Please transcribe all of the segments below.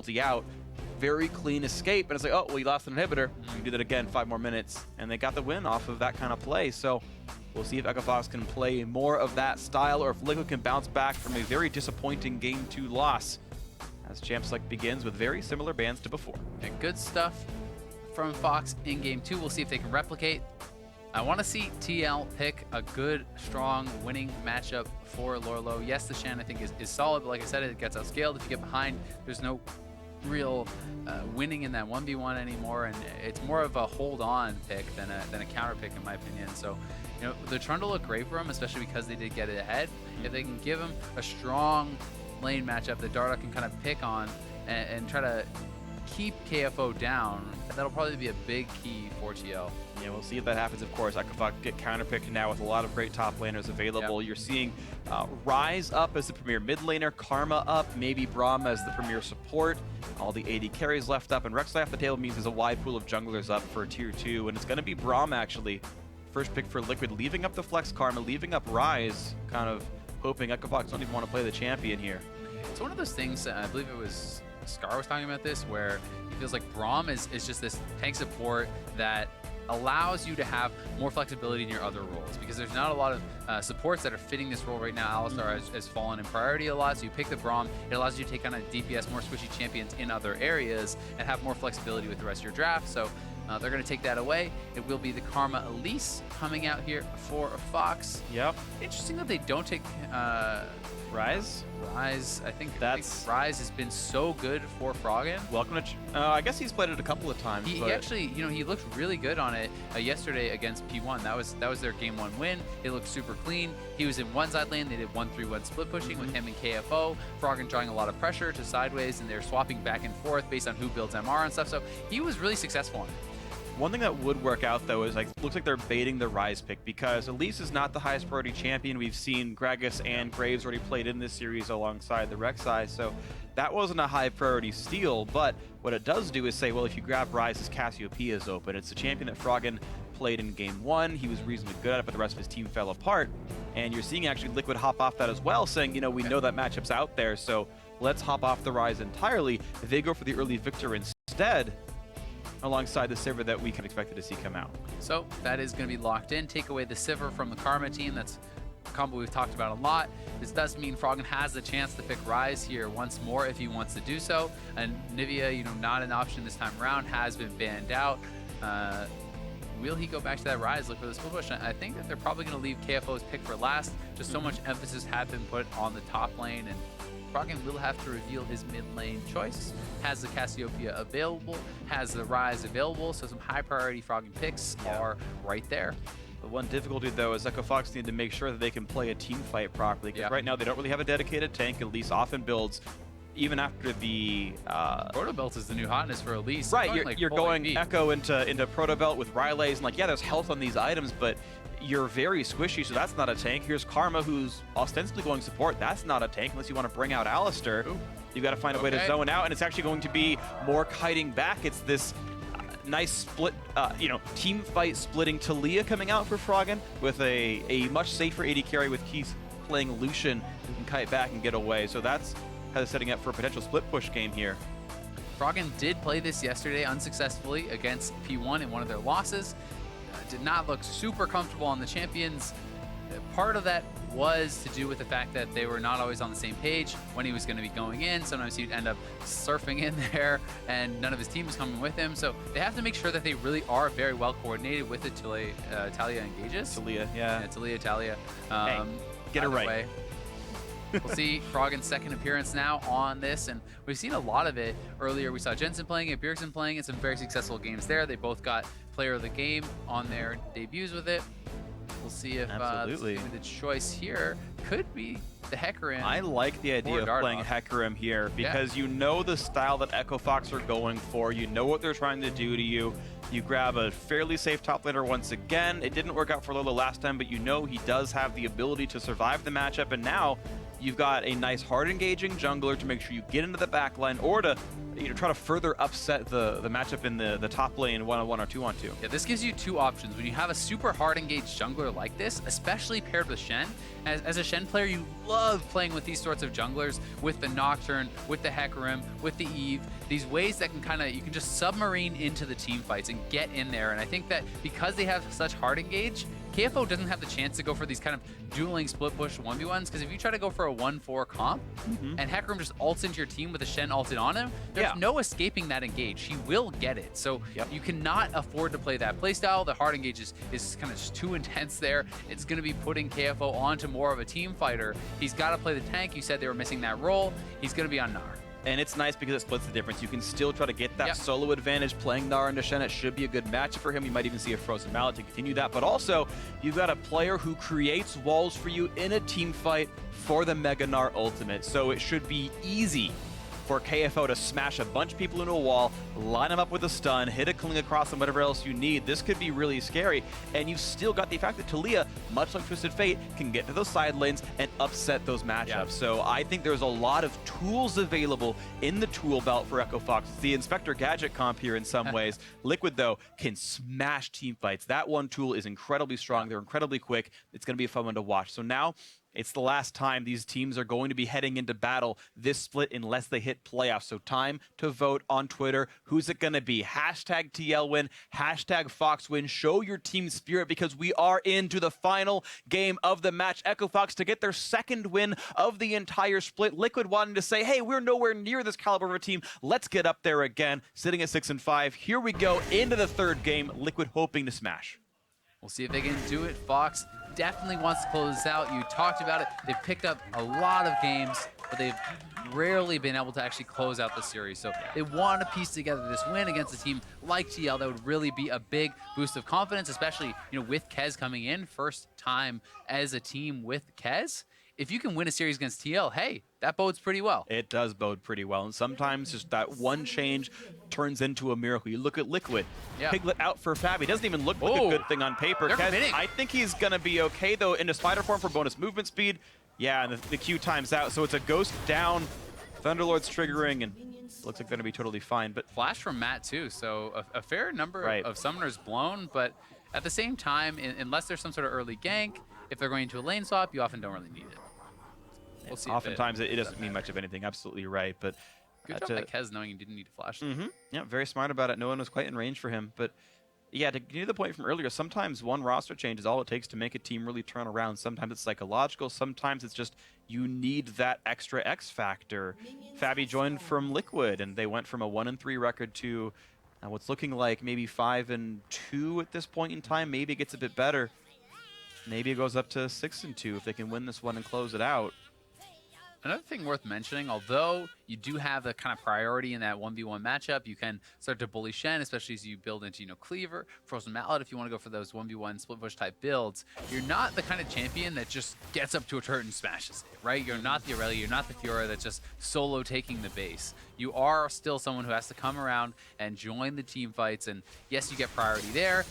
multi out. Very clean escape, and it's like, oh, well, you lost an inhibitor. You can do that again, 5 more minutes. And they got the win off of that kind of play. So we'll see if EchoFox can play more of that style, or if Liquid can bounce back from a very disappointing Game 2 loss, as Champ Select begins with very similar bans to before. And good stuff from Fox in Game 2. We'll see if they can replicate. I want to see TL pick a good, strong, winning matchup for Lorlo. Yes, the Shen, I think, is solid, but like I said, it gets outscaled. If you get behind, there's no real winning in that 1v1 anymore, and it's more of a hold-on pick than a counter pick, in my opinion. So, you know, they're trying to look great for him, especially because they did get it ahead. If they can give him a strong lane matchup that Darda can kind of pick on and try to keep KFO down, that'll probably be a big key for TL. Yeah, we'll see if that happens, of course. EchoFox get counterpicked now with a lot of great top laners available. Yep. You're seeing Ryze up as the premier mid laner, Karma up, maybe Braum as the premier support. All the AD carries left up, and Rek'Sai off the table means there's a wide pool of junglers up for tier 2, and it's going to be Braum, actually. First pick for Liquid, leaving up the flex Karma, leaving up Ryze, kind of hoping EchoFox don't even want to play the champion here. It's one of those things, I believe it was Scar was talking about this, where it feels like Braum is just this tank support that allows you to have more flexibility in your other roles, because there's not a lot of supports that are fitting this role right now. Alistar has fallen in priority a lot, so you pick the Braum. It allows you to take on a DPS, more squishy champions in other areas, and have more flexibility with the rest of your draft. So they're going to take that away. It will be the Karma Elise coming out here for Fox. Yep. Interesting that they don't take Ryze? Ryze, I think Ryze has been so good for Froggen. Welcome to... I guess he's played it a couple of times. He actually, you know, he looked really good on it yesterday against P1. That was their Game 1 win. It looked super clean. He was in one side lane. They did 1-3-1 split pushing with him and KFO. Froggen drawing a lot of pressure to sideways, and they're swapping back and forth based on who builds MR and stuff. So he was really successful on it. One thing that would work out, though, is like looks like they're baiting the Ryze pick, because Elise is not the highest priority champion. We've seen Gragas and Graves already played in this series alongside the Rek'Sai, so that wasn't a high priority steal. But what it does do is say, well, if you grab Ryze's Cassiopeia is open. It's a champion that Froggen played in Game 1. He was reasonably good at it, but the rest of his team fell apart. And you're seeing actually Liquid hop off that as well, saying, you know, we know that matchup's out there, so let's hop off the Ryze entirely. They go for the early victor instead, alongside the Sivir that we can expect to see come out. So that is going to be locked in. Take away the Sivir from the Karma team. That's a combo we've talked about a lot. This does mean Froggen has the chance to pick Ryze here once more if he wants to do so. And Nivea, you know, not an option this time around, has been banned out. Will he go back to that Ryze, look for the split push? I think that they're probably going to leave KFO's pick for last. Just so much emphasis had been put on the top lane, and Froggen will have to reveal his mid lane choice. Has the Cassiopeia available, has the Ryze available, so some high priority Froggen picks are right there. The one difficulty, though, is EchoFox need to make sure that they can play a team fight properly, because right now they don't really have a dedicated tank. Elise often builds, even after the... Protobelt is the new hotness for Elise. Right, you're going Echo into Protobelt with Rylays, and like, yeah, there's health on these items, but you're very squishy, so that's not a tank. Here's Karma, who's ostensibly going support. That's not a tank unless you want to bring out Alistar. You've got to find a way to zone out, and it's actually going to be more kiting back. It's this nice split, you know, team fight splitting Talia coming out for Froggen with a much safer AD carry with Keith playing Lucian, who can kite back and get away. So that's how they're setting up for a potential split push game here. Froggen did play this yesterday unsuccessfully against P1 in one of their losses. Did not look super comfortable on the champions. Part of that was to do with the fact that they were not always on the same page when he was going to be going in. Sometimes he'd end up surfing in there and none of his team was coming with him. So they have to make sure that they really are very well coordinated with the Talia engages. Talia, yeah. Talia. Hey, get it right. Way. We'll see Froggen's second appearance now on this, and we've seen a lot of it. Earlier we saw Jensen playing it, Bjergsen playing it, some very successful games there. They both got player of the game on their debuts with it. We'll see if the choice here could be the Hecarim. I like the idea of playing Hecarim here, because you know the style that EchoFox are going for. You know what they're trying to do to you. You grab a fairly safe top laner once again. It didn't work out for Lolo last time, but you know he does have the ability to survive the matchup, and now you've got a nice hard engaging jungler to make sure you get into the backline, or to try to further upset the matchup in the top lane 1-on-1 or 2-on-2. Yeah, this gives you two options. When you have a super hard engaged jungler like this, especially paired with Shen, as a Shen player, you love playing with these sorts of junglers, with the Nocturne, with the Hecarim, with the Eve, these ways that can you can just submarine into the team fights and get in there. And I think that because they have such hard engage, KFO doesn't have the chance to go for these kind of dueling split push 1v1s, because if you try to go for a 1-4 comp and Hecarim just ults into your team with a Shen ulted on him, there's no escaping that engage. He will get it. So you cannot afford to play that playstyle. The hard engage is kind of just too intense there. It's going to be putting KFO onto more of a team fighter. He's got to play the tank. You said they were missing that role. He's going to be on Gnar. And it's nice because it splits the difference. You can still try to get that solo advantage playing Gnar into Shen. It should be a good matchup for him. You might even see a Frozen Mallet to continue that. But also, you've got a player who creates walls for you in a team fight for the Mega Gnar ultimate. So it should be easy for KFO to smash a bunch of people into a wall, line them up with a stun, hit a cling across them, whatever else you need. This could be really scary. And you've still got the fact that Taliyah, much like Twisted Fate, can get to those side lanes and upset those matchups. So I think there's a lot of tools available in the tool belt for Echo Fox. It's the Inspector Gadget comp here in some ways. Liquid, though, can smash team fights. That one tool is incredibly strong. They're incredibly quick. It's going to be a fun one to watch. So now, it's the last time these teams are going to be heading into battle this split unless they hit playoffs. So time to vote on Twitter. Who's it going to be? Hashtag TL win, hashtag Fox win. Show your team spirit, because we are into the final game of the match. Echo Fox to get their second win of the entire split. Liquid wanting to say, hey, we're nowhere near this caliber of a team. Let's get up there again. Sitting at 6-5. Here we go into the third game. Liquid hoping to smash. We'll see if they can do it. Fox definitely wants to close this out. You talked about it. They've picked up a lot of games, but they've rarely been able to actually close out the series. So they want to piece together this win against a team like TL. That would really be a big boost of confidence, especially with Kez coming in, first time as a team with Kez. If you can win a series against TL, hey, that bodes pretty well. It does bode pretty well, and sometimes just that one change turns into a miracle. You look at Liquid, Piglet out for Fab. He doesn't even look like a good thing on paper. Kez, I think he's going to be okay, though, into Spider form for bonus movement speed. Yeah, and the Q times out, so it's a Ghost down, Thunderlord's triggering, and looks like they're going to be totally fine. But Flash from Matt, too, so a fair number of summoners blown, but at the same time, unless there's some sort of early gank, if they're going to a lane swap, you often don't really need it. We'll see. Oftentimes, it doesn't mean much of anything. Absolutely right. But good job by Kez knowing he didn't need to flash. Yeah, very smart about it. No one was quite in range for him. But yeah, to continue the point from earlier, sometimes one roster change is all it takes to make a team really turn around. Sometimes it's psychological. Sometimes it's just you need that extra X factor. Fabi joined from Liquid, and they went from a 1-3 record to what's looking like maybe 5-2 at this point in time. Maybe it gets a bit better. Maybe it goes up to 6-2 if they can win this one and close it out. Another thing worth mentioning, although you do have a kind of priority in that 1v1 matchup, you can start to bully Shen, especially as you build into Cleaver, Frozen Mallet if you want to go for those 1v1 split push type builds. You're not the kind of champion that just gets up to a turret and smashes it, right? You're not the Aurelia, you're not the Fiora that's just solo taking the base. You are still someone who has to come around and join the team fights, and yes, you get priority there,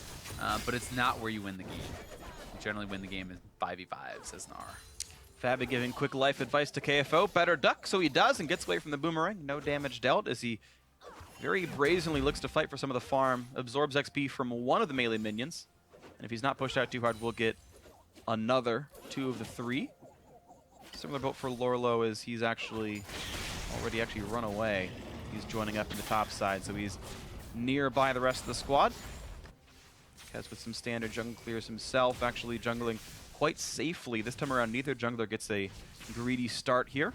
but it's not where you win the game. You generally win the game in 5v5, says Gnar. Fabi giving quick life advice to KFO. Better duck, so he does, and gets away from the boomerang. No damage dealt as he very brazenly looks to fight for some of the farm. Absorbs XP from one of the melee minions. And if he's not pushed out too hard, we'll get another 2 of the 3. Similar boat for Lorlo as he's already run away. He's joining up in the top side, so he's nearby the rest of the squad. Kez with some standard jungle clears himself, actually jungling quite safely. This time around, neither jungler gets a greedy start here.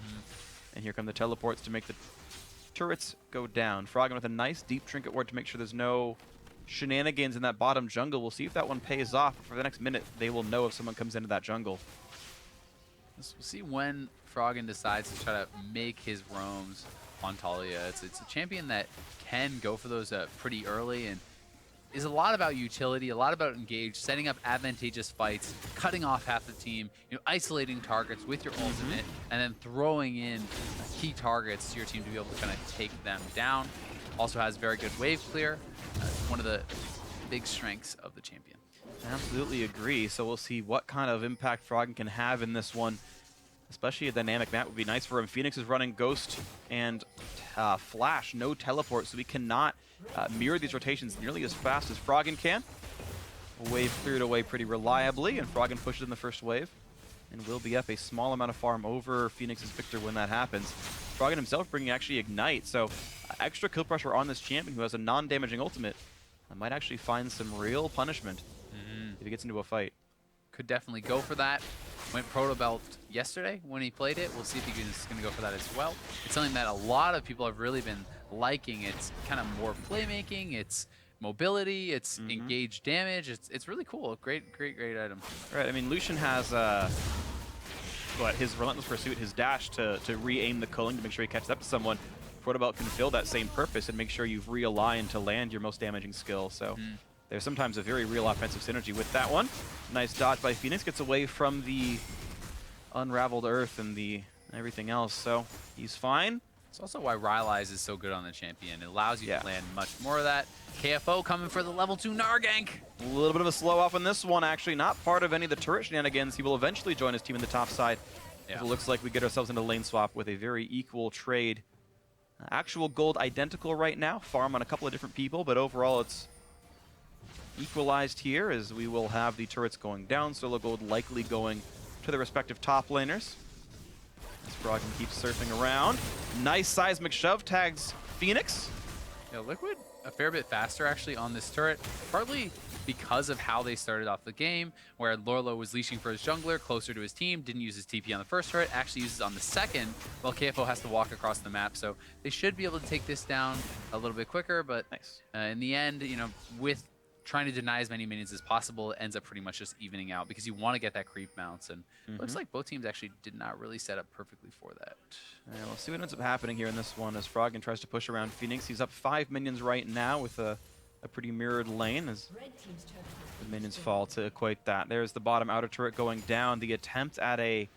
And here come the teleports to make the turrets go down. Froggen with a nice deep trinket ward to make sure there's no shenanigans in that bottom jungle. We'll see if that one pays off. For the next minute, they will know if someone comes into that jungle. We'll see when Froggen decides to try to make his roams on Taliyah. It's a champion that can go for those pretty early and is a lot about utility, a lot about engage, setting up advantageous fights, cutting off half the team, isolating targets with your ultimate, and then throwing in key targets to your team to be able to kind of take them down. Also has very good wave clear. One of the big strengths of the champion. Absolutely agree. So we'll see what kind of impact Froggen can have in this one. especially a dynamic map would be nice for him. Phoenix is running Ghost and Flash, no teleport, so we cannot mirror these rotations nearly as fast as Froggen can. Wave cleared away pretty reliably, and Froggen pushes in the first wave, and will be up a small amount of farm over Phoenix's Victor when that happens. Froggen himself bringing actually Ignite, so extra kill pressure on this champion who has a non-damaging ultimate. Might actually find some real punishment if he gets into a fight. Could definitely go for that. Went Proto Belt yesterday when he played it. We'll see if he's going to go for that as well. It's something that a lot of people have really been liking. It's kind of more playmaking. It's mobility. It's engaged damage. It's really cool. Great item. Right. I mean, Lucian has his Relentless Pursuit, his dash to re-aim the culling to make sure he catches up to someone. Proto Belt can fill that same purpose and make sure you've realigned to land your most damaging skill. So there's sometimes a very real offensive synergy with that one. Nice dodge by Phoenix, gets away from the unraveled earth and the everything else, so he's fine. It's also why Rylai's is so good on the champion. It allows you to land much more of that. KFO coming for the level 2 Nargank. A little bit of a slow off on this one, actually. Not part of any of the turret shenanigans. He will eventually join his team in the top side. It looks like we get ourselves into lane swap with a very equal trade. Actual gold identical right now. Farm on a couple of different people, but overall it's equalized here as we will have the turrets going down. Solo gold likely going to the respective top laners. As Froggen keeps surfing around. Nice seismic shove tags Phoenix. Yeah, Liquid a fair bit faster actually on this turret, partly because of how they started off the game, where Lorlo was leashing for his jungler closer to his team, didn't use his TP on the first turret, actually uses on the second, while KFO has to walk across the map. So they should be able to take this down a little bit quicker, but in the end, you know, with trying to deny as many minions as possible, it ends up pretty much just evening out because you want to get that creep bounce. And looks like both teams actually did not really set up perfectly for that. Yeah, we'll see what ends up happening here in this one as Froggen tries to push around Phoenix. He's up 5 minions right now with a pretty mirrored lane as the minions fall to equate that. There's the bottom outer turret going down. The attempt at a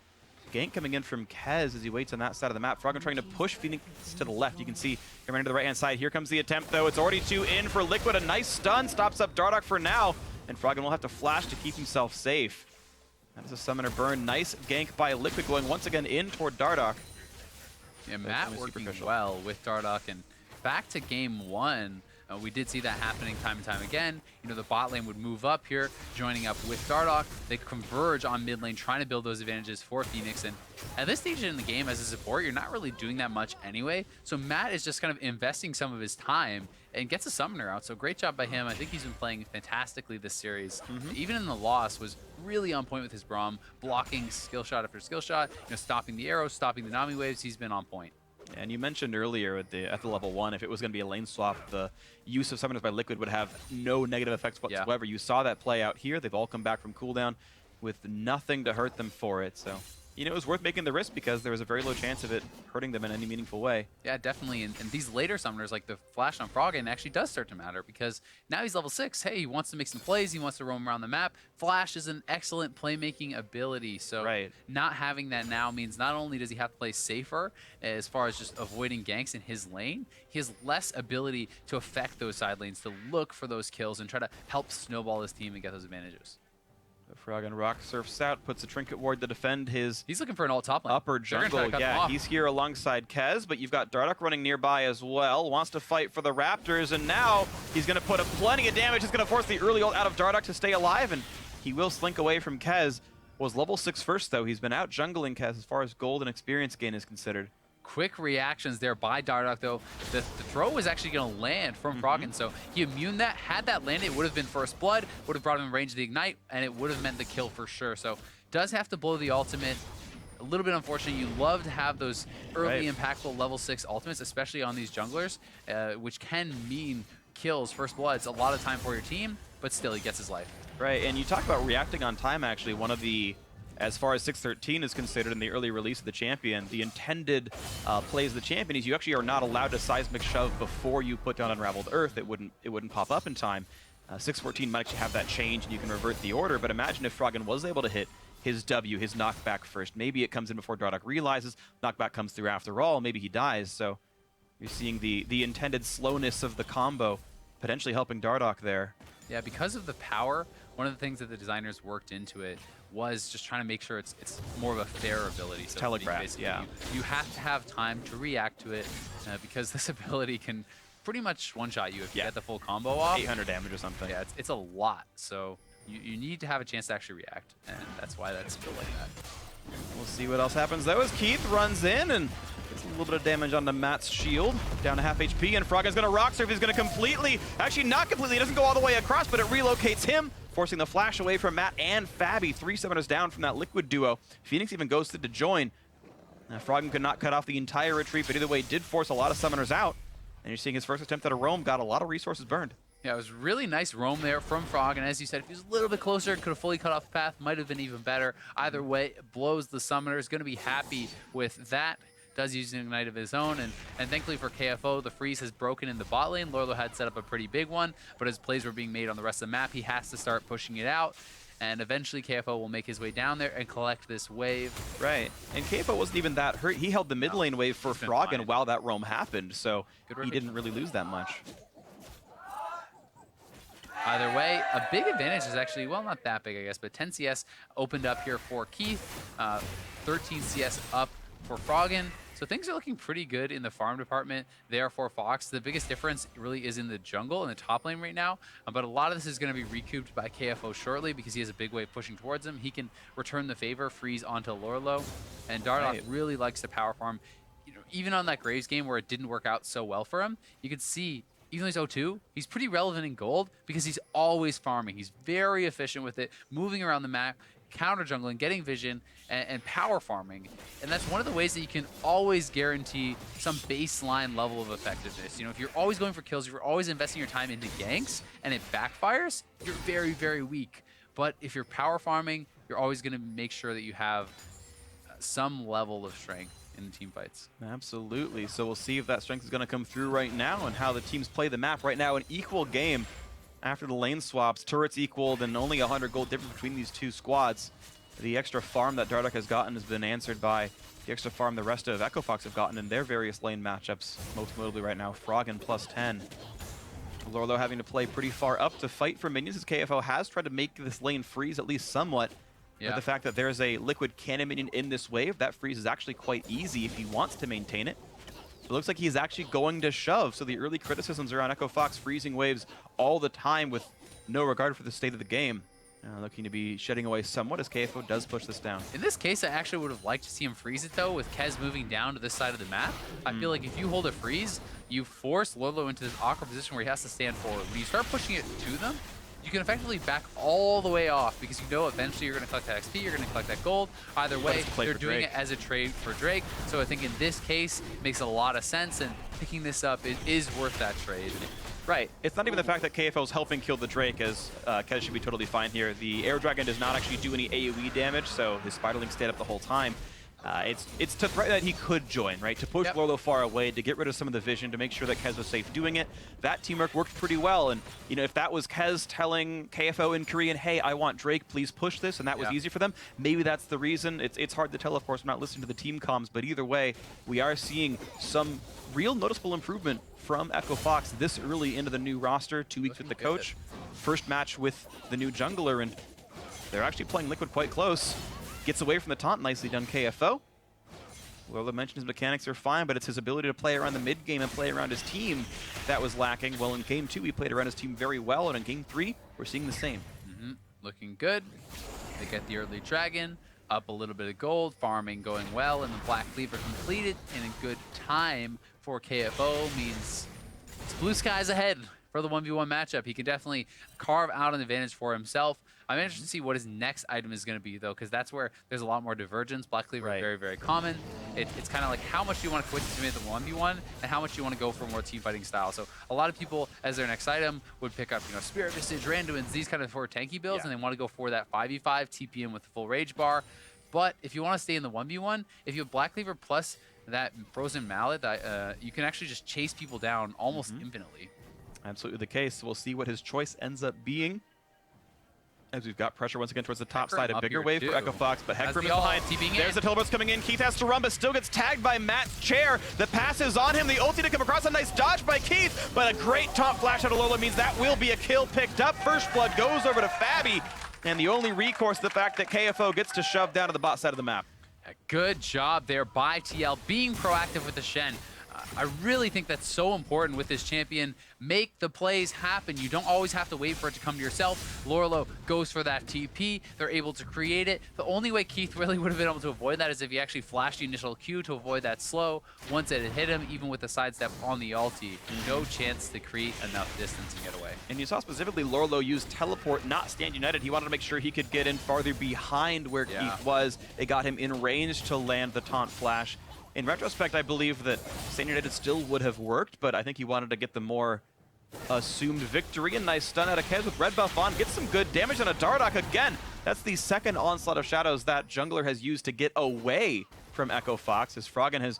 gank coming in from Kez as he waits on that side of the map. Froggen trying to push Phoenix to the left. You can see him running to the right-hand side. Here comes the attempt, though. It's already 2 in for Liquid. A nice stun stops up Dardoch for now, and Froggen will have to flash to keep himself safe. That is a summoner burn. Nice gank by Liquid going once again in toward Dardoch. Yeah, Matt working well with Dardoch, and back to game 1. We did see that happening time and time again. You know, the bot lane would move up here, joining up with Dardoch. They converge on mid lane, trying to build those advantages for Phoenix. And at this stage in the game, as a support, you're not really doing that much anyway. So Matt is just kind of investing some of his time and gets a summoner out. So great job by him. I think he's been playing fantastically this series. Even in the loss, was really on point with his Braum, blocking skill shot after skill shot, you know, stopping the arrows, stopping the Nami waves. He's been on point. And you mentioned earlier at the level 1, if it was going to be a lane swap, the use of summoners by Liquid would have no negative effects whatsoever. You saw that play out here. They've all come back from cooldown with nothing to hurt them for it. So, you know, it was worth making the risk because there was a very low chance of it hurting them in any meaningful way. Yeah, definitely. And these later summoners, like the flash on Froggen, actually does start to matter because now he's level 6. Hey, he wants to make some plays. He wants to roam around the map. Flash is an excellent playmaking ability. So not having that now means not only does he have to play safer as far as just avoiding ganks in his lane, he has less ability to affect those side lanes, to look for those kills and try to help snowball his team and get those advantages. Froggen rock surfs out, puts a trinket ward to defend his. He's looking for an alt top lane. Upper jungle. Yeah, he's here alongside Kez, but you've got Dardoch running nearby as well. Wants to fight for the Raptors, and now he's going to put up plenty of damage. He's going to force the early ult out of Dardoch to stay alive, and he will slink away from Kez. Was level 6 first, though. He's been out jungling Kez as far as gold and experience gain is considered. Quick reactions there by Dardoch, though. The throw was actually going to land from Froggen, so he immuned that. Had that landed, it would have been first blood, would have brought him in range of the Ignite, and it would have meant the kill for sure. So does have to blow the ultimate. A little bit unfortunate. You love to have those early impactful level 6 ultimates, especially on these junglers, which can mean kills, first bloods, a lot of time for your team, but still he gets his life. Right, and you talk about reacting on time, actually. One of the, as far as 613 is considered in the early release of the champion, the intended plays of the champion is you actually are not allowed to seismic shove before you put down Unraveled Earth. It wouldn't pop up in time. 614 might actually have that change and you can revert the order, but imagine if Froggen was able to hit his W, his knockback first. Maybe it comes in before Dardoch realizes, knockback comes through after all, maybe he dies, so you're seeing the intended slowness of the combo potentially helping Dardoch there. Yeah, because of the power, one of the things that the designers worked into it was just trying to make sure it's more of a fair ability. So telegraphed, yeah. You have to have time to react to it because this ability can pretty much one-shot you if you get the full combo off. 800 damage or something. Yeah, it's a lot. So you need to have a chance to actually react, and that's why that's built like that. We'll see what else happens though as Keith runs in and gets a little bit of damage onto Matt's shield. Down to half HP, and Froggen's going to rock surf. He's going to completely, actually not completely, he doesn't go all the way across, but it relocates him, forcing the flash away from Matt and Fabi. 3 summoners down from that Liquid duo. Phoenix even goes to join. Froggen could not cut off the entire retreat, but either way did force a lot of summoners out. And you're seeing his first attempt at a roam got a lot of resources burned. Yeah, it was really nice roam there from Frog, and as you said, if he was a little bit closer, could have fully cut off the path, might have been even better. Either way, blows the summoner, is going to be happy with that. Does use an Ignite of his own, and thankfully for KFO, the freeze has broken in the bot lane. Lorlo had set up a pretty big one, but as plays were being made on the rest of the map, he has to start pushing it out, and eventually KFO will make his way down there and collect this wave. Right, and KFO wasn't even that hurt. He held the mid lane wave for Froggen while that roam happened, so he didn't really lose that much. Either way, a big advantage is actually, well, not that big, I guess, but 10 CS opened up here for Keith, 13 CS up for Froggen. So things are looking pretty good in the farm department there for Fox. The biggest difference really is in the jungle, in the top lane right now, but a lot of this is going to be recouped by KFO shortly because he has a big wave pushing towards him. He can return the favor, freeze onto Lorlo, and Dardoch really likes to power farm. You know, even on that Graves game where it didn't work out so well for him, you could see even though he's 0-2, he's pretty relevant in gold because he's always farming. He's very efficient with it, moving around the map, counter jungling, getting vision, and power farming. And that's one of the ways that you can always guarantee some baseline level of effectiveness. You know, if you're always going for kills, if you're always investing your time into ganks, and it backfires, you're very, very weak. But if you're power farming, you're always going to make sure that you have some level of strength in team fights. Absolutely. So we'll see if that strength is going to come through right now and how the teams play the map right now. An equal game after the lane swaps. Turrets equaled and only 100 gold difference between these two squads. The extra farm that Dardoch has gotten has been answered by the extra farm the rest of Echo Fox have gotten in their various lane matchups. Most notably right now, Froggen plus 10. Lorlo having to play pretty far up to fight for minions as KFO has tried to make this lane freeze at least somewhat. But the fact that there's a liquid cannon minion in this wave, that freeze is actually quite easy if he wants to maintain it. It looks like he's actually going to shove, so the early criticisms around Echo Fox freezing waves all the time with no regard for the state of the game. Looking to be shedding away somewhat as KFO does push this down. In this case, I actually would have liked to see him freeze it though, with Kez moving down to this side of the map. I feel like if you hold a freeze, you force Lorlo into this awkward position where he has to stand forward. When you start pushing it to them, you can effectively back all the way off because you know eventually you're going to collect that XP, you're going to collect that gold. Either way, they're doing it as a trade for Drake. So I think in this case, it makes a lot of sense, and picking this up is worth that trade. Right. It's not even the fact that KFO is helping kill the Drake, as Kez should be totally fine here. The Air Dragon does not actually do any AoE damage, so his Spiderling stayed up the whole time. It's to threat that he could join, right? To push Lorlo far away, to get rid of some of the vision, to make sure that Kez was safe doing it. That teamwork worked pretty well, and you know, if that was Kez telling KFO in Korean, hey, I want Drake, please push this, and that was easy for them, maybe that's the reason. It's hard to tell, of course, we're not listening to the team comms, but either way, we are seeing some real noticeable improvement from Echo Fox this early into the new roster, 2 weeks with the coach. First match with the new jungler, and they're actually playing Liquid quite close. Gets away from the taunt, nicely done KFO. Lorlo mentioned his mechanics are fine, but it's his ability to play around the mid game and play around his team that was lacking. Well, in game 2, he played around his team very well, and in game 3, we're seeing the same. Looking good. They get the early dragon, up a little bit of gold, farming going well, and the Black Cleaver completed in a good time for KFO means it's blue skies ahead for the 1v1 matchup. He can definitely carve out an advantage for himself. I'm interested to see what his next item is going to be, though, because that's where there's a lot more divergence. Black Cleaver is very, very common. It's kind of like how much do you want to quit to make the 1v1 and how much you want to go for more team fighting style. So a lot of people, as their next item, would pick up, you know, Spirit Visage, Randuin's, these kind of for tanky builds, and they want to go for that 5v5 TPM with the full Rage Bar. But if you want to stay in the 1v1, if you have Black Cleaver plus that Frozen Mallet, you can actually just chase people down almost infinitely. Absolutely the case. We'll see what his choice ends up being. As we've got pressure once again towards the top side, a bigger wave for Echo Fox, but Hecarim is behind. There's the teleports coming in. Keith has to run, but still gets tagged by Matt's chair. The pass is on him. The ulti to come across. A nice dodge by Keith, but a great top flash out of Lorlo means that will be a kill picked up. First blood goes over to Fabi. And the only recourse is the fact that KFO gets to shove down to the bot side of the map. A good job there by TL, being proactive with the Shen. I really think that's so important with this champion. Make the plays happen. You don't always have to wait for it to come to yourself. Lorlo goes for that TP. They're able to create it. The only way Keith really would have been able to avoid that is if he actually flashed the initial Q to avoid that slow. Once it had hit him, even with the sidestep on the ulti, no chance to create enough distance and get away. And you saw specifically Lorlo use teleport, not stand united. He wanted to make sure he could get in farther behind where Keith was. It got him in range to land the taunt flash. In retrospect, I believe that Stand United still would have worked, but I think he wanted to get the more assumed victory. A nice stun out of Kez with red buff on. Gets some good damage on a Dardoch again. That's the second onslaught of shadows that jungler has used to get away from Echo Fox, as Froggen has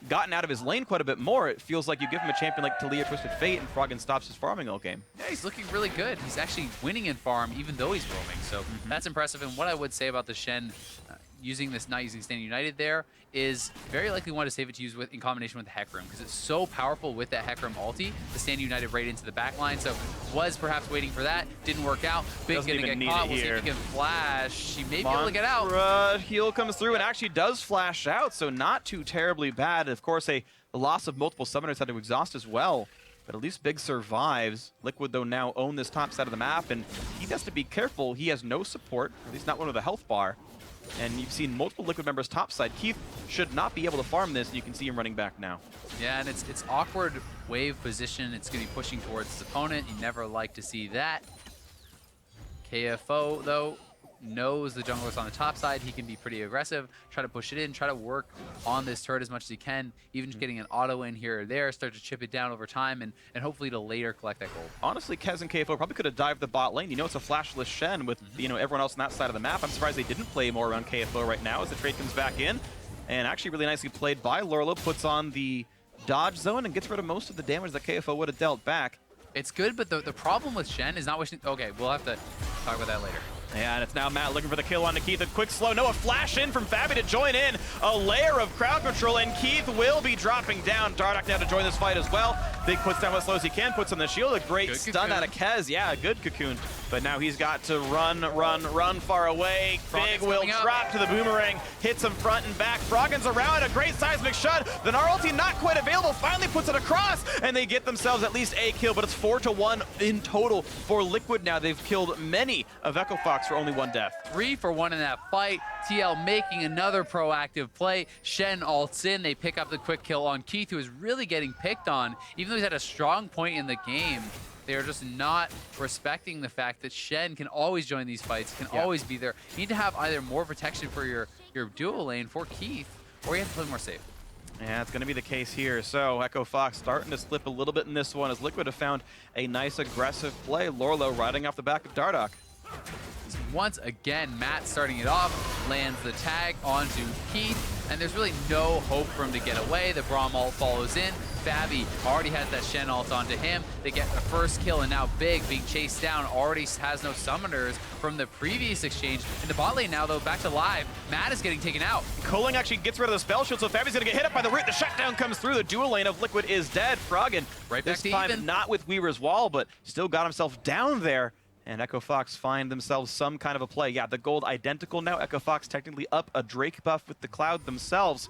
gotten out of his lane quite a bit more. It feels like you give him a champion like Talia Twisted Fate and Froggen stops his farming all game. Yeah, he's looking really good. He's actually winning in farm even though he's roaming, so that's impressive. And what I would say about the Shen using this, not using Stand United there, is very likely want to save it to use with in combination with the Hecarim, because it's so powerful with that Hecarim ulti to Stand United right into the back line. So was perhaps waiting for that, didn't work out. Big's gonna get caught. We'll see if he can flash. He may be able to get out. Heal comes through and actually does flash out, so not too terribly bad. Of course, the loss of multiple summoners had to exhaust as well. But at least Big survives. Liquid, though, now own this top side of the map, and he has to be careful. He has no support, at least not one with a health bar. And you've seen multiple Liquid members topside. Keith should not be able to farm this, and you can see him running back now. Yeah, and it's awkward wave position. It's going to be pushing towards his opponent. You never like to see that. KFO, though, knows the jungler's on the top side. He can be pretty aggressive, try to push it in, try to work on this turret as much as he can, even just getting an auto in here or there, start to chip it down over time, and hopefully to later collect that gold. Honestly, Kez and KFO probably could have dived the bot lane. You know, it's a flashless Shen with everyone else on that side of the map. I'm surprised they didn't play more around KFO right now as the trade comes back in. And actually really nicely played by Lorlo, puts on the dodge zone and gets rid of most of the damage that KFO would have dealt back. It's good, but the problem with Shen is not wishing... Okay, we'll have to talk about that later. Yeah, and it's now Matt looking for the kill on Keith. A quick slow. No, a flash in from Fabi to join in. A layer of crowd control, and Keith will be dropping down. Dardoch now to join this fight as well. Big puts down what slow as he can, puts on the shield. A great stun out of Kez. Yeah, a good cocoon. But now he's got to run far away. Big will drop to the boomerang. Hits him front and back. Froggen's around. A great seismic shot. The Gnar ulti not quite available. Finally puts it across, and they get themselves at least a kill, but it's 4-1 in total for Liquid now. They've killed many of Echo Fox for only one death. 3 for 1 in that fight. TL making another proactive play. Shen ults in. They pick up the quick kill on Keith, who is really getting picked on. Even though he's at a strong point in the game, they're just not respecting the fact that Shen can always join these fights, can always be there. You need to have either more protection for your duo lane for Keith, or you have to play more safe. Yeah, it's going to be the case here. So Echo Fox starting to slip a little bit in this one as Liquid have found a nice aggressive play. Lorlo riding off the back of Dardoch. Once again, Matt starting it off, lands the tag onto Keith, and there's really no hope for him to get away. The Braum ult follows in. Fabi already has that Shen ult onto him. They get the first kill, and now Big being chased down already has no summoners from the previous exchange. In the bot lane now, though, back to live. Matt is getting taken out. Coling actually gets rid of the spell shield, so Fabi's going to get hit up by the root. The shutdown comes through. The dual lane of Liquid is dead. Froggen, right back this time even. Not with Weaver's Wall, but still got himself down there. And Echo Fox find themselves some kind of a play. Yeah, the gold identical now. Echo Fox technically up a Drake buff with the Cloud themselves.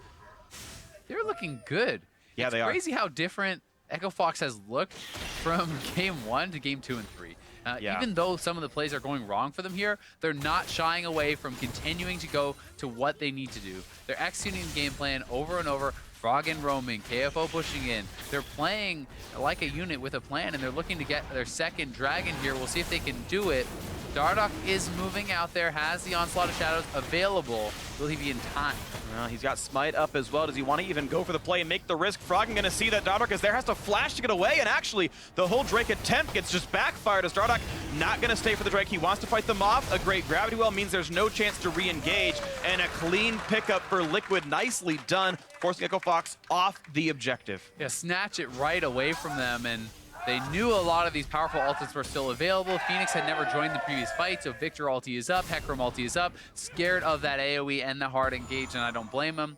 They're looking good. Yeah, they are. It's crazy how different Echo Fox has looked from game 1 to game 2 and 3. Even though some of the plays are going wrong for them here, they're not shying away from continuing to go to what they need to do. They're executing the game plan over and over. Froggen roaming, KFO pushing in. They're playing like a unit with a plan, and they're looking to get their second dragon here. We'll see if they can do it. Dardoch is moving out there, has the Onslaught of Shadows available. Will he be in time? Well, he's got Smite up as well. Does he want to even go for the play and make the risk? Froggen going to see that Dardoch is there, has to flash to get away, and actually the whole Drake attempt gets just backfired as Dardoch not going to stay for the Drake. He wants to fight them off. A great gravity well means there's no chance to re-engage, and a clean pickup for Liquid. Nicely done, forcing Echo Fox off the objective. Yeah, snatch it right away from them, and they knew a lot of these powerful ultis were still available. Phoenix had never joined the previous fight, so Victor ulti is up, Hecarim ulti is up. Scared of that AoE and the hard engage, and I don't blame him.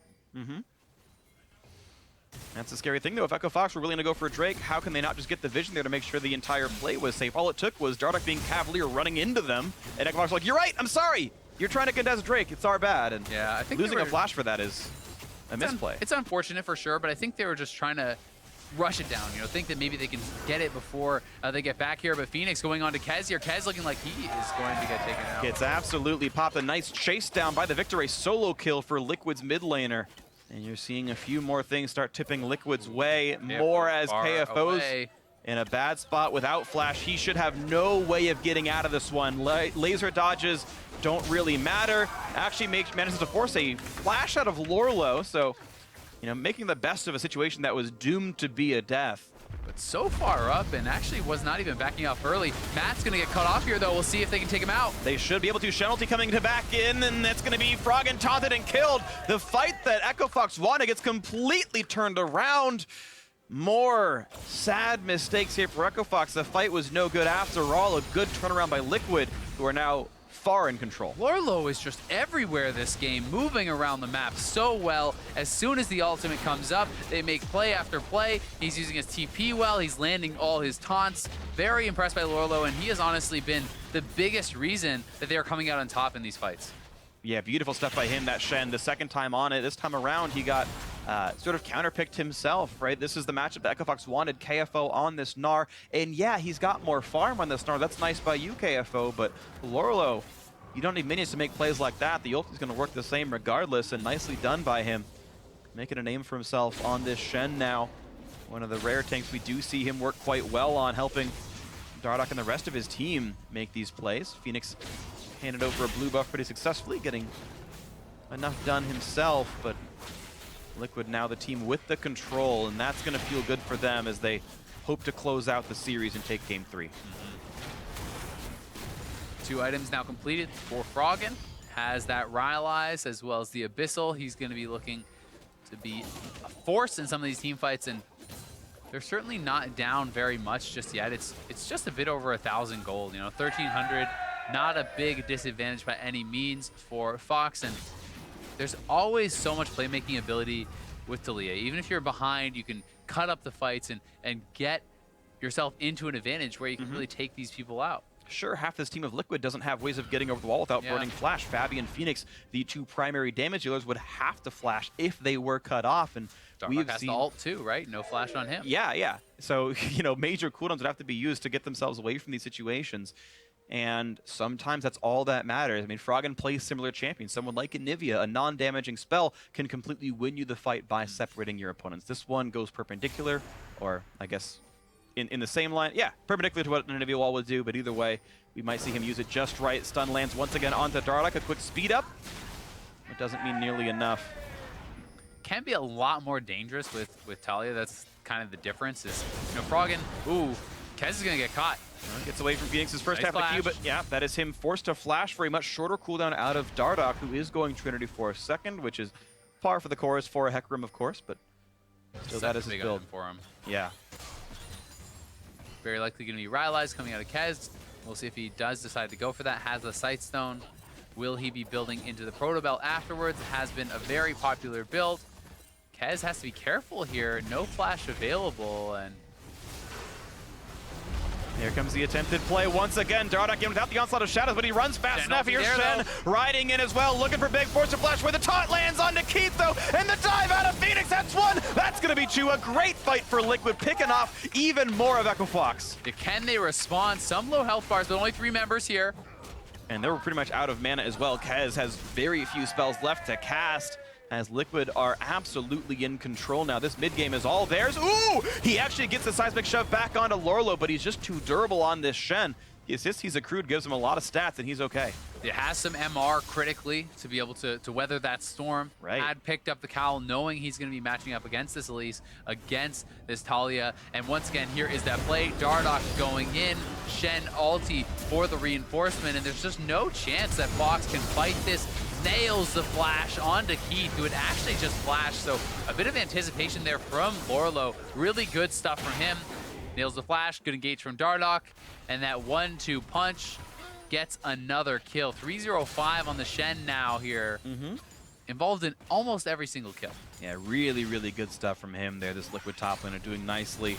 That's the scary thing, though. If Echo Fox were willing to go for Drake, how can they not just get the vision there to make sure the entire play was safe? All it took was Dardoch being cavalier, running into them, and Echo Fox was like, "You're right, I'm sorry! You're trying to contest Drake, it's our bad." And yeah, I think losing a flash for that is a misplay. It's unfortunate for sure, but I think they were just trying to rush it down, think that maybe they can get it before they get back here. But Phoenix going on to Kez here. Kez looking like he is going to get taken out. It's absolutely popped. A nice chase down by the Victor, a solo kill for Liquid's mid laner. And you're seeing a few more things start tipping Liquid's way, more as KFO's in a bad spot without flash. He should have no way of getting out of this one. Laser dodges don't really matter. Actually manages to force a flash out of Lorlo, so making the best of a situation that was doomed to be a death. But so far up, and actually was not even backing off early. Matt's going to get cut off here, though. We'll see if they can take him out. They should be able to. Shenalty coming to back in, and that's going to be Froggen taunted and killed. The fight that Echo Fox wanted gets completely turned around. More sad mistakes here for Echo Fox. The fight was no good after all. A good turnaround by Liquid, who are now far in control. Lorlo is just everywhere this game, moving around the map so well. As soon as the ultimate comes up, they make play after play. He's using his TP well. He's landing all his taunts. Very impressed by Lorlo, and he has honestly been the biggest reason that they are coming out on top in these fights. Yeah, beautiful stuff by him, that Shen. The second time on it, this time around, he got sort of counterpicked himself, right? This is the matchup that Echo Fox wanted, KFO on this Gnar. And yeah, he's got more farm on this Gnar. That's nice by you, KFO, but Lorlo, you don't need minions to make plays like that. The ult is going to work the same regardless, and nicely done by him. Making a name for himself on this Shen now. One of the rare tanks we do see him work quite well on, helping Dardoch and the rest of his team make these plays. Phoenix handed over a blue buff pretty successfully, getting enough done himself, but Liquid now the team with the control, and that's going to feel good for them as they hope to close out the series and take game 3. 2 items now completed for Froggen. Has that Rylai's as well as the Abyssal. He's going to be looking to be a force in some of these team fights, and they're certainly not down very much just yet. It's just a bit over 1,000 gold, 1,300. Not a big disadvantage by any means for Fox, and there's always so much playmaking ability with Taliyah. Even if you're behind, you can cut up the fights and get yourself into an advantage where you can really take these people out. Sure, half this team of Liquid doesn't have ways of getting over the wall without burning flash. Fabi and Phoenix, the 2 primary damage dealers, would have to flash if they were cut off, and Dardoch has the ult too, right? No flash on him. Yeah. So, major cooldowns would have to be used to get themselves away from these situations. And sometimes that's all that matters. I mean, Froggen plays similar champions. Someone like Anivia, a non-damaging spell, can completely win you the fight by separating your opponents. This one goes perpendicular, or I guess in the same line. Yeah, perpendicular to what an Anivia wall would do, but either way, we might see him use it just right. Stun lands once again onto Dardoch. A quick speed up. It doesn't mean nearly enough. Can be a lot more dangerous with Taliyah. That's kind of the difference is, Froggen, ooh, Kez is going to get caught. Gets away from Phoenix's first half of the queue, but yeah, that is him forced to flash for a much shorter cooldown out of Dardoch, who is going Trinity for a second, which is par for the course for a Hecarim, of course, but still that is his build for him. Yeah. Very likely going to be Rylai's coming out of Kez. We'll see if he does decide to go for that. Has the Sight Stone. Will he be building into the Proto Belt afterwards? It has been a very popular build. Kez has to be careful here. No flash available, and here comes the attempted play once again. Dardoch in without the onslaught of shadows, but he runs fast enough. Here's Shen riding in as well, looking for big force to flash, where the taunt lands onto Keith, though, and the dive out of Phoenix. That's one. That's going to be 2. A great fight for Liquid, picking off even more of Echo Fox. Can they respond? Some low health bars, but only 3 members here. And they were pretty much out of mana as well. Kez has very few spells left to cast, as Liquid are absolutely in control now. This mid game is all theirs. Ooh! He actually gets the seismic shove back onto Lorlo, but he's just too durable on this Shen. The assist he's accrued gives him a lot of stats, and he's okay. It has some MR critically to be able to weather that storm. Right. Had picked up the cowl knowing he's going to be matching up against this Elise, against this Taliyah. And once again, here is that play. Dardoch going in. Shen ulti for the reinforcement, and there's just no chance that Fox can fight this. Nails the flash onto Keith, who had actually just flashed. So a bit of anticipation there from Lorlo. Really good stuff from him. Nails the flash, good engage from Dardoch. And that 1-2 punch gets another kill. 305 on the Shen now here. involved in almost every single kill. Yeah, really, really good stuff from him there. This Liquid top laner doing nicely.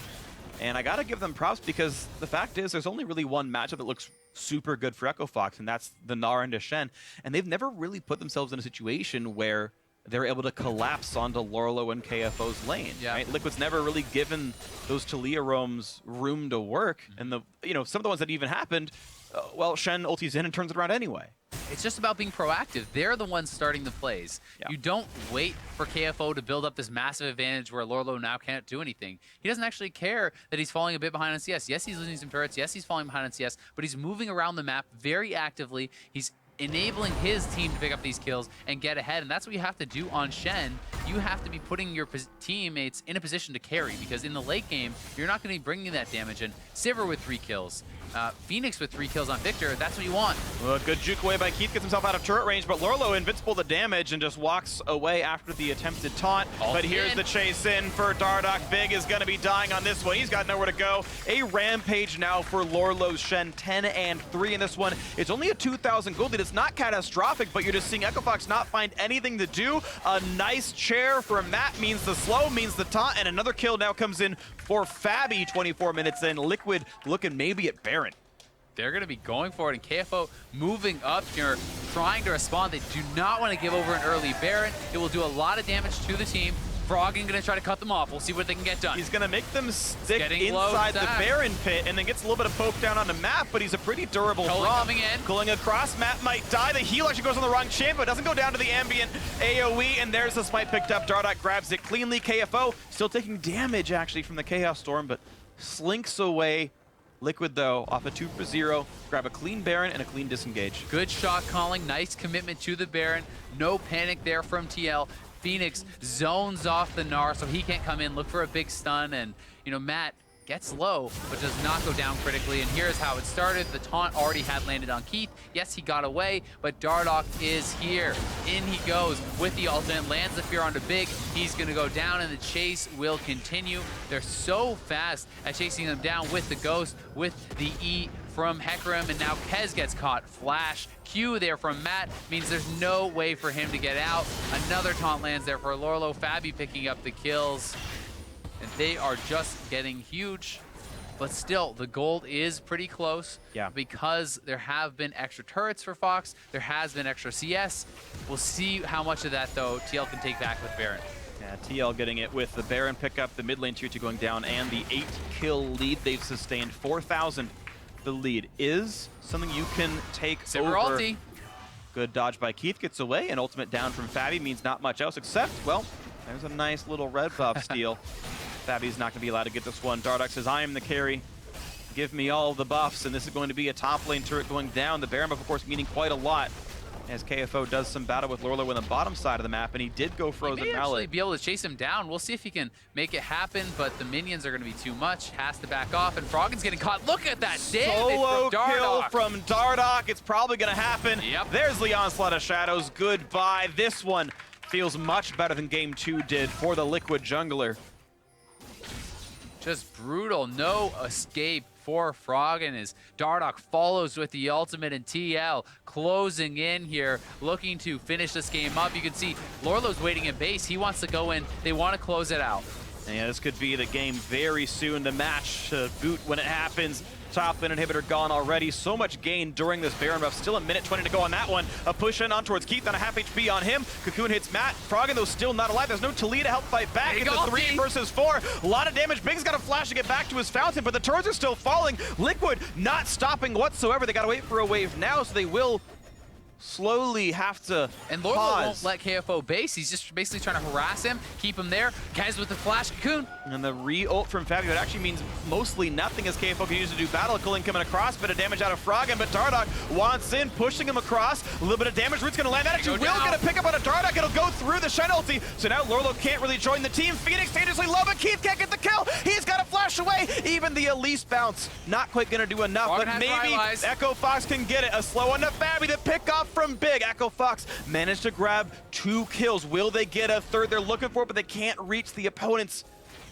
And I got to give them props because the fact is there's only really one matchup that looks super good for Echo Fox, and that's the Gnar into Shen. And they've never really put themselves in a situation where they're able to collapse onto Lorlo and KFO's lane. Yeah. Right? Liquid's never really given those Taliyah roams room to work. And some of the ones that even happened, well, Shen ultis in and turns it around anyway. It's just about being proactive. They're the ones starting the plays. Yeah. You don't wait for KFO to build up this massive advantage where Lorlo now can't do anything. He doesn't actually care that he's falling a bit behind on CS. Yes, he's losing some turrets. Yes, he's falling behind on CS, but he's moving around the map very actively. He's enabling his team to pick up these kills and get ahead, and that's what you have to do on Shen. You have to be putting your teammates in a position to carry, because in the late game, you're not going to be bringing that damage in. Sivir with 3 kills. Phoenix with 3 kills on Victor, that's what you want. Well, good juke away by Keith, gets himself out of turret range, but Lorlo invincible to damage and just walks away after the attempted taunt. But here's the chase in for Dardoch. Big is going to be dying on this one. He's got nowhere to go. A rampage now for Lorlo's Shen, 10-3 in this one. It's only a 2,000 gold lead. It's not catastrophic, but you're just seeing Echo Fox not find anything to do. A nice chair from Matt means the slow, means the taunt, and another kill now comes in for Fabi 24 minutes in. Liquid looking maybe at Baron. They're going to be going for it, and KFO moving up here, trying to respond. They do not want to give over an early Baron. It will do a lot of damage to the team. Froggen going to try to cut them off. We'll see what they can get done. He's going to make them stick inside the Baron pit and then gets a little bit of poke down on the map, but he's a pretty durable Frog. Coming in. Going across, Matt might die. The heal actually goes on the wrong champ, but doesn't go down to the ambient AoE, and there's the smite picked up. Dardoch grabs it cleanly. KFO still taking damage actually from the Chaos Storm, but slinks away. Liquid, though, off a 2 for 0, grab a clean Baron and a clean disengage. Good shot calling, nice commitment to the Baron. No panic there from TL. Phoenix zones off the Gnar, so he can't come in. Look for a big stun, and Matt gets low, but does not go down critically. And here's how it started. The taunt already had landed on Keith. Yes, he got away, but Dardoch is here. In he goes with the ultimate, lands the fear onto Big. He's gonna go down, and the chase will continue. They're so fast at chasing them down with the Ghost, with the E from Hecarim, and now Kez gets caught. Flash Q there from Matt means there's no way for him to get out. Another taunt lands there for Lorlo. Fabi picking up the kills. And they are just getting huge. But still, the gold is pretty close. Yeah. Because there have been extra turrets for Fox. There has been extra CS. We'll see how much of that, though, TL can take back with Baron. Yeah, TL getting it with the Baron pickup, the mid lane tier 2 going down, and the 8-kill lead they've sustained. 4,000. The lead is something you can take Sivir over. ulti. Good dodge by Keith, gets away, and ultimate down from Fabi means not much else except, well, there's a nice little red buff steal. Fabi's not going to be allowed to get this one. Dardoch says, I am the carry. Give me all the buffs, and this is going to be a top lane turret going down. The Baron buff, of course, meaning quite a lot, as KFO does some battle with Lorlo on the bottom side of the map, and he did go frozen He may actually mallet. be able to chase him down. We'll see if he can make it happen, but the minions are going to be too much. Has to back off, and Froggen's getting caught. Look at that damage Solo from Dardoch. kill from Dardoch. It's probably going to happen. Yep. There's the Onslaught of Shadows. Goodbye. This one feels much better than Game 2 did for the Liquid jungler. Just brutal. No escape for Froggen as Dardoch follows with the ultimate, and TL closing in here, looking to finish this game up. You can see Lorlo's waiting in base. He wants to go in. They want to close it out. Yeah, this could be the game very soon. The match to boot when it happens. Top lane inhibitor gone already. So much gain during this Baron buff. Still a minute 20 to go on that one. A push in on towards Keith on a half HP on him. Cocoon hits Matt. Froggen, though, still not alive. There's no Taliyah to help fight back. It's a 3 versus 4. A lot of damage. Big's got a flash to get back to his fountain, but the turrets are still falling. Liquid not stopping whatsoever. They got to wait for a wave now, so they will slowly have to And Lorlo pause. won't let KFO base. He's just basically trying to harass him, keep him there. Kez with the flash, Cocoon. And the re-ult from Fabi, that actually means mostly nothing as KFO can use to do battle. Culling coming across, bit of damage out of Froggen, but Dardoch wants in, pushing him across. A little bit of damage, Root's gonna land. That actually will get a pick up on a Dardoch. It'll go through the Shen ulti. So now Lorlo can't really join the team. Phoenix dangerously low, but Keith can't get the kill. He's got to flash away. Even the Elise bounce, not quite gonna do enough, Froggen but maybe Echo Fox can get it. A slow one to Fabi, the pick off from Big. Echo Fox managed to grab 2 kills. Will they get a third? They're looking for it, but they can't reach the opponent's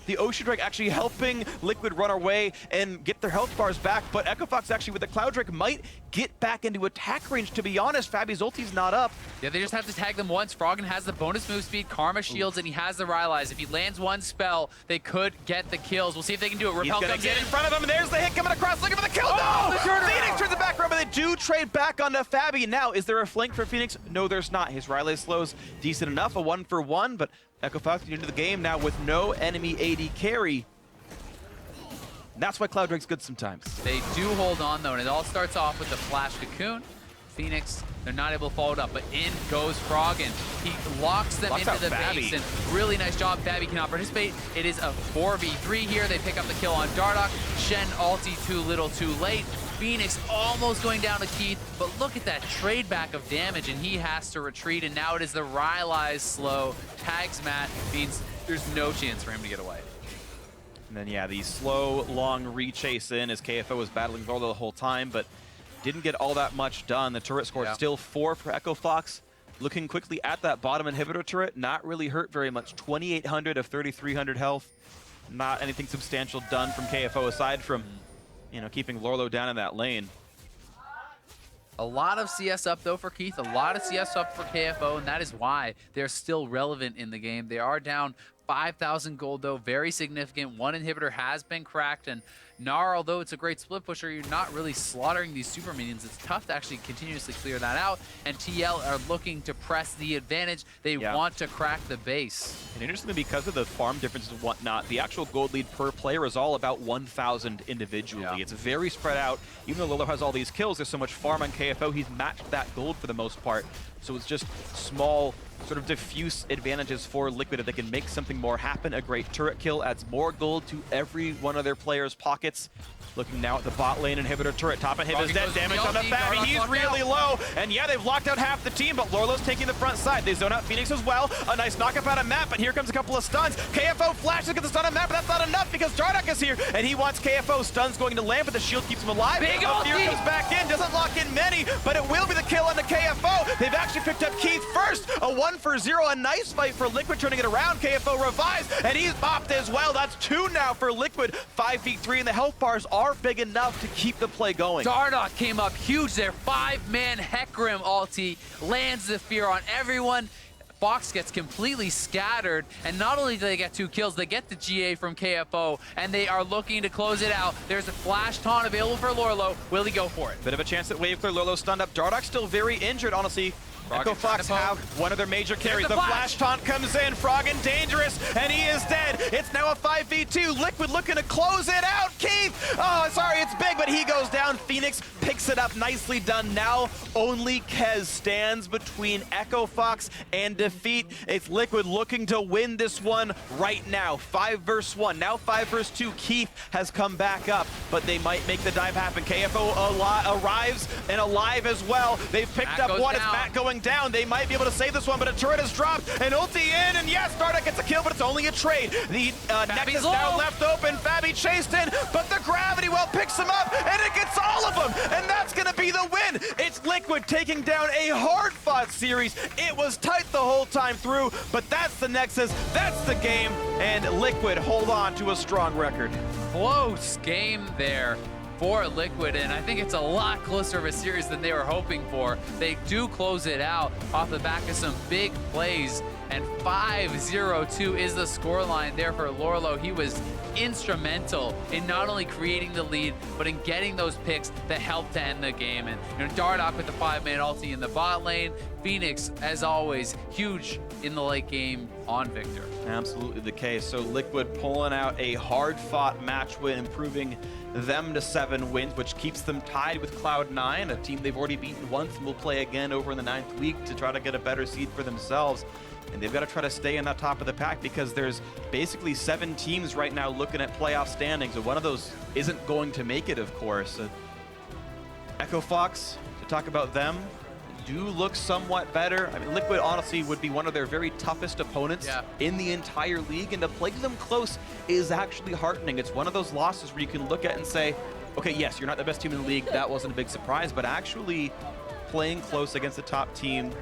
The Ocean Drake actually helping Liquid run away and get their health bars back, but Echo Fox actually with the Cloud Drake might get back into attack range. To be honest, Fabi's ulti's not up. Yeah, they just have to tag them once. Froggen has the bonus move speed, Karma shields, and he has the Rylai's. If he lands one spell, they could get the kills. We'll see if they can do it. Repel He's gonna comes get in front of him, and there's the hit coming across, looking for the kill. Oh, No! the turnaround! Phoenix turns it back around, but they do trade back onto Fabi. Now, is there a flank for Phoenix? No, there's not. His Rylai slow's decent enough, a 1-for-1, but Echo Fox into the game now with no enemy AD carry. And that's why Cloud Drake's good sometimes. They do hold on, though, and it all starts off with the Flash Cocoon. Phoenix, they're not able to follow it up, but in goes Froggen. He locks them into the base, and really nice job. Fabi cannot participate. It is a 4v3 here. They pick up the kill on Dardoch. Shen ulti too little too late. Phoenix almost going down to Keith, but look at that trade back of damage, and he has to retreat, and now it is the Rylai's slow. Tags Matt, means there's no chance for him to get away. And then, yeah, the slow, long re-chase in as KFO was battling Lorlo the whole time, but didn't get all that much done. The turret score still 4 for Echo Fox. Looking quickly at that bottom inhibitor turret, not really hurt very much. 2,800 of 3,300 health. Not anything substantial done from KFO aside from, you know, keeping Lorlo down in that lane. A lot of CS up, though, for Keith. A lot of CS up for KFO, and that is why they're still relevant in the game. They are down 5,000 gold, though. Very significant. One inhibitor has been cracked, and Gnar, although it's a great split pusher, you're not really slaughtering these super minions. It's tough to actually continuously clear that out, and TL are looking to press the advantage. They want to crack the base. And interestingly, because of the farm differences and whatnot, the actual gold lead per player is all about 1,000 individually. It's very spread out. Even though Lolo has all these kills, there's so much farm on KFO, he's matched that gold for the most part. So it's just small, sort of diffuse advantages for Liquid if they can make something more happen. A great turret kill adds more gold to every one of their players' pockets. Looking now at the bot lane inhibitor turret. Top inhibitors dead, damage on the Fabi. He's really low. And yeah, they've locked out half the team, but Lorlo's taking the front side. They zone out Phoenix as well. A nice knockup out of Matt, but here comes a couple of stuns. KFO flashes, gets the stun on Matt, but that's not enough because Dardoch is here, and he wants KFO. Stuns going to land, but the shield keeps him alive. Big Fear ulti! comes back in, doesn't lock in many, but it will be the kill on the KFO. They've actually picked up Keith first. A 1-for-0, a nice fight for Liquid, turning it around. KFO revives, and he's popped as well. That's 2 now for Liquid. 5v3, and the health bars are big enough to keep the play going. Dardoch came up huge there. 5-man Hecarim ulti lands the fear on everyone. Fox gets completely scattered, and not only do they get 2 kills, they get the GA from KFO, and they are looking to close it out. There's a flash taunt available for Lorlo. Will he go for it? Bit of a chance at wave clear. Lorlo stunned up. Dardoch still very injured, honestly. Echo Fox have one of their major carries. The flash taunt comes in. Froggen dangerous, and he is dead. It's now a 5v2. Liquid looking to close it out. Keith! Oh, sorry, it's big, but he goes down. Phoenix picks it up. Nicely done. Now only Kez stands between Echo Fox and defeat. It's Liquid looking to win this one right now. 5 versus 1. Now 5 versus 2. Keith has come back up, but they might make the dive happen. KFO arrives and alive as well. They've picked up one. It's Matt going down. They might be able to save this one, but a turret has dropped, and ulti in, and yes, Dardoch gets a kill, but it's only a trade. The Nexus now left open. Fabi chased in, but the gravity well picks him up, and it gets all of them, and that's going to be the win. It's Liquid taking down a hard-fought series. It was tight the whole time through, but that's the Nexus, that's the game, and Liquid hold on to a strong record. Close game there for Liquid, and I think it's a lot closer of a series than they were hoping for. They do close it out off the back of some big plays, and 5-0-2 is the scoreline there for Lorlo. He was instrumental in not only creating the lead, but in getting those picks that helped to end the game. And you know, Dardoch with the 5-man ulti in the bot lane. Phoenix, as always, huge in the late game on Victor. Absolutely the case. So Liquid pulling out a hard-fought match win, improving them to 7 wins, which keeps them tied with Cloud9, a team they've already beaten once and will play again over in the 9th week to try to get a better seed for themselves. And they've got to try to stay in that top of the pack because there's basically 7 teams right now looking at playoff standings, and one of those isn't going to make it, of course. Echo Fox, to talk about them, do look somewhat better. I mean, Liquid honestly would be one of their very toughest opponents in the entire league, and to play them close is actually heartening. It's one of those losses where you can look at and say, okay, yes, you're not the best team in the league, that wasn't a big surprise, but actually playing close against the top team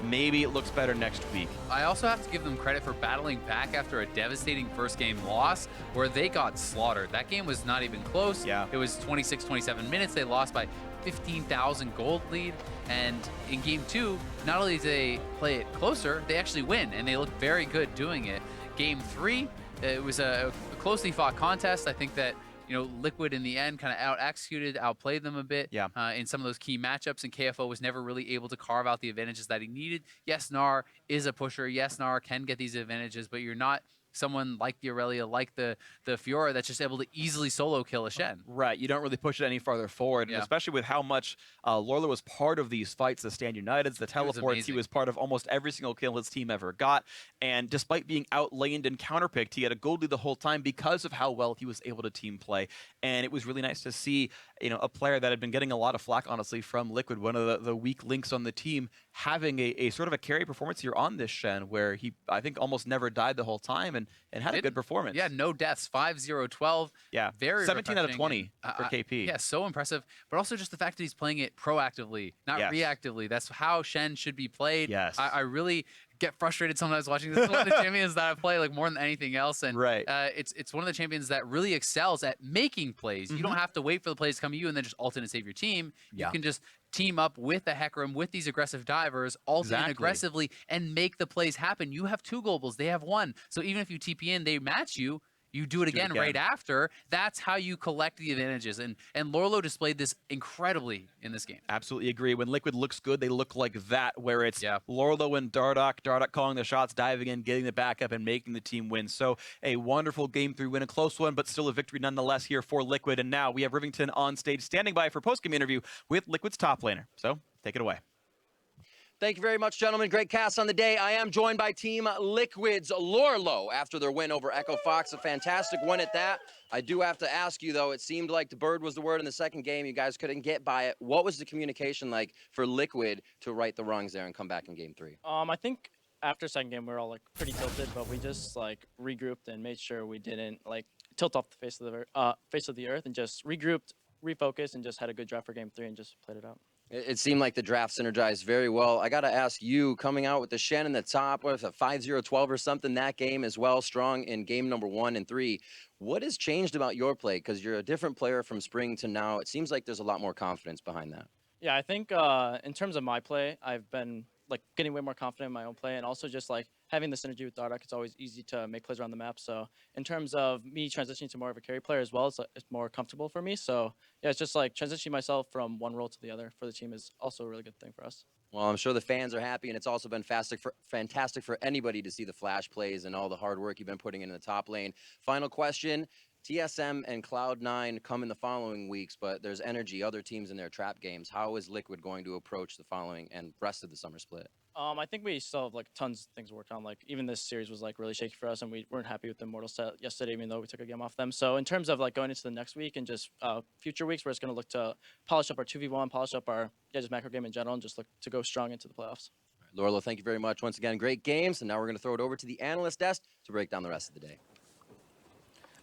maybe it looks better next week. I also have to give them credit for battling back after a devastating first game loss where they got slaughtered. That game was not even close. Yeah. It was 26-27 minutes. They lost by 15,000 gold lead. And in game 2, not only did they play it closer, they actually win, and they look very good doing it. Game 3, it was a closely fought contest. I think that Liquid in the end kind of out-executed, outplayed them a bit in some of those key matchups, and KFO was never really able to carve out the advantages that he needed. Yes, Gnar is a pusher. Yes, Gnar can get these advantages, but you're not someone like the Aurelia, like the Fiora, that's just able to easily solo kill a Shen. Right, you don't really push it any farther forward, and especially with how much Lorlo was part of these fights, the Stand Uniteds, the teleports, he was part of almost every single kill his team ever got, and despite being outlaned and counterpicked, he had a gold lead the whole time because of how well he was able to team play, and it was really nice to see a player that had been getting a lot of flack, honestly, from Liquid, one of the weak links on the team, having a sort of a carry performance here on this Shen, where he, I think, almost never died the whole time, and had a good performance. Yeah, no deaths, 5-0-12. Yeah, very 17 out of 20 for KP. Yeah, so impressive. But also just the fact that he's playing it proactively, not reactively. That's how Shen should be played. Yes. I really get frustrated sometimes watching this. It's one of the champions that I play like more than anything else, and it's one of the champions that really excels at making plays. You don't have to wait for the plays to come to you and then just ult in and save your team. You can just team up with the Hecarim, with these aggressive divers, ult in aggressively, and make the plays happen. You have 2 globals, they have 1. So even if you TP in, they match you, you do it again right after. That's how you collect the advantages. And Lorlo displayed this incredibly in this game. Absolutely agree. When Liquid looks good, they look like that, where it's Lorlo and Dardoch calling the shots, diving in, getting the backup, and making the team win. So a wonderful Game 3 win, a close one, but still a victory nonetheless here for Liquid. And now we have Rivington on stage standing by for post-game interview with Liquid's top laner. So take it away. Thank you very much, gentlemen. Great cast on the day. I am joined by Team Liquid's Lorlo after their win over Echo Fox. A fantastic win at that. I do have to ask you, though, it seemed like the bird was the word in the second game. You guys couldn't get by it. What was the communication like for Liquid to right the wrongs there and come back in Game 3? I think after second game, we were all like pretty tilted, but we just like regrouped and made sure we didn't like tilt off the face of the earth and just regrouped, refocused, and just had a good draft for Game 3 and just played it out. It seemed like the draft synergized very well. I got to ask you, coming out with the Shen in the top, what was it, 5-0-12 or something, that game as well, strong in game number 1 and 3. What has changed about your play? Because you're a different player from spring to now. It seems like there's a lot more confidence behind that. Yeah, I think in terms of my play, I've been like getting way more confident in my own play, and also just like having the synergy with Dardoch, it's always easy to make plays around the map. So in terms of me transitioning to more of a carry player as well, it's more comfortable for me. So yeah, it's just like transitioning myself from one role to the other for the team is also a really good thing for us. Well, I'm sure the fans are happy, and it's also been fantastic for anybody to see the flash plays and all the hard work you've been putting in the top lane. Final question. TSM and Cloud9 come in the following weeks, but there's energy, other teams in their trap games. How is Liquid going to approach the following and rest of the summer split? I think we still have like tons of things to work on. Like even this series was like really shaky for us, and we weren't happy with the Immortal set yesterday, even though we took a game off them. So in terms of like going into the next week and just future weeks, we're just going to look to polish up our 2v1, polish up our just macro game in general, and just look to go strong into the playoffs. Lorlo, thank you very much. Once again, great games. And now we're going to throw it over to the analyst desk to break down the rest of the day.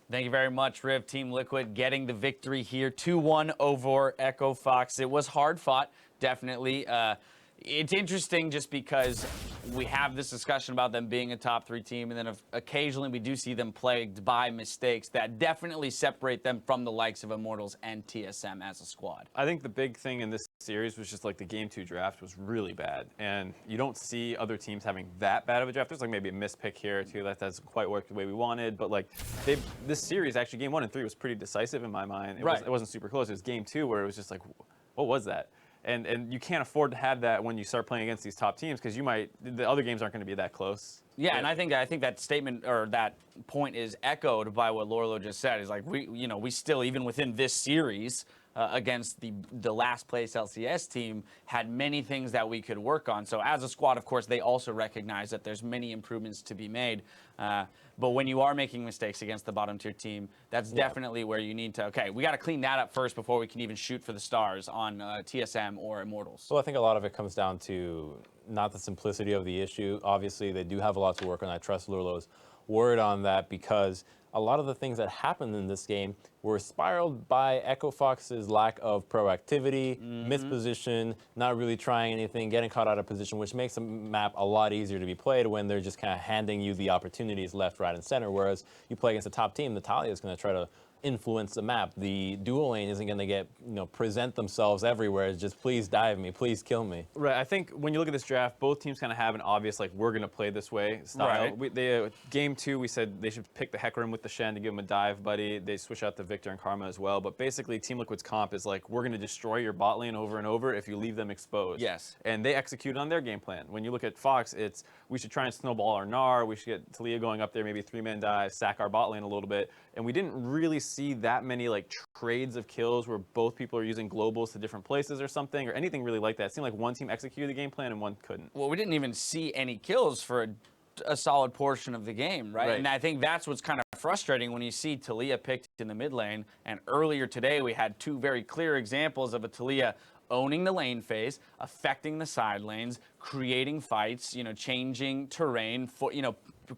Thank you very much, Riv. Team Liquid getting the victory here, 2-1 over Echo Fox. It was hard fought, definitely. It's interesting just because we have this discussion about them being a top 3 team, and then occasionally we do see them plagued by mistakes that definitely separate them from the likes of Immortals and TSM as a squad. I think the big thing in this series was just like the Game 2 draft was really bad, and you don't see other teams having that bad of a draft. There's like maybe a missed pick here or two that doesn't quite work the way we wanted, but like this series, actually Game 1 and 3 was pretty decisive in my mind. It wasn't super close. It was Game 2 where it was just like, what was that? And you can't afford to have that when you start playing against these top teams, because the other games aren't going to be that close. Yeah, and I think that statement or that point is echoed by what Lorlo just said. Is like we still, even within this series against the last place LCS team, had many things that we could work on. So as a squad, of course, they also recognize that there's many improvements to be made. But when you are making mistakes against the bottom tier team, that's definitely where you need to, okay, we got to clean that up first before we can even shoot for the stars on TSM or Immortals. Well, I think a lot of it comes down to not the simplicity of the issue. Obviously, they do have a lot to work on. I trust Lorlo's word on that because a lot of the things that happened in this game were spiraled by Echo Fox's lack of proactivity, misposition, not really trying anything, getting caught out of position, which makes the map a lot easier to be played when they're just kind of handing you the opportunities left, right, and center. Whereas you play against a top team, Natalia is going to try to influence the map. The dual lane isn't going to get, present themselves everywhere. It's just, please dive me, please kill me. Right. I think when you look at this draft, both teams kind of have an obvious, like, we're going to play this way style. Right. Game 2, we said they should pick the Hecarim with the Shen to give him a dive buddy. They switch out the Victor and Karma as well. But basically, Team Liquid's comp is like, we're going to destroy your bot lane over and over if you leave them exposed. Yes. And they execute on their game plan. When you look at Fox, it's, we should try and snowball our Gnar. We should get Talia going up there, maybe 3-man dive, sack our bot lane a little bit. And we didn't really see that many like trades of kills where both people are using globals to different places or something, or anything really like that. It seemed like one team executed the game plan and one couldn't. Well, we didn't even see any kills for a solid portion of the game, right? And I think that's what's kind of frustrating when you see Talia picked in the mid lane. And earlier today, we had two very clear examples of a Talia owning the lane phase, affecting the side lanes, creating fights, changing terrain,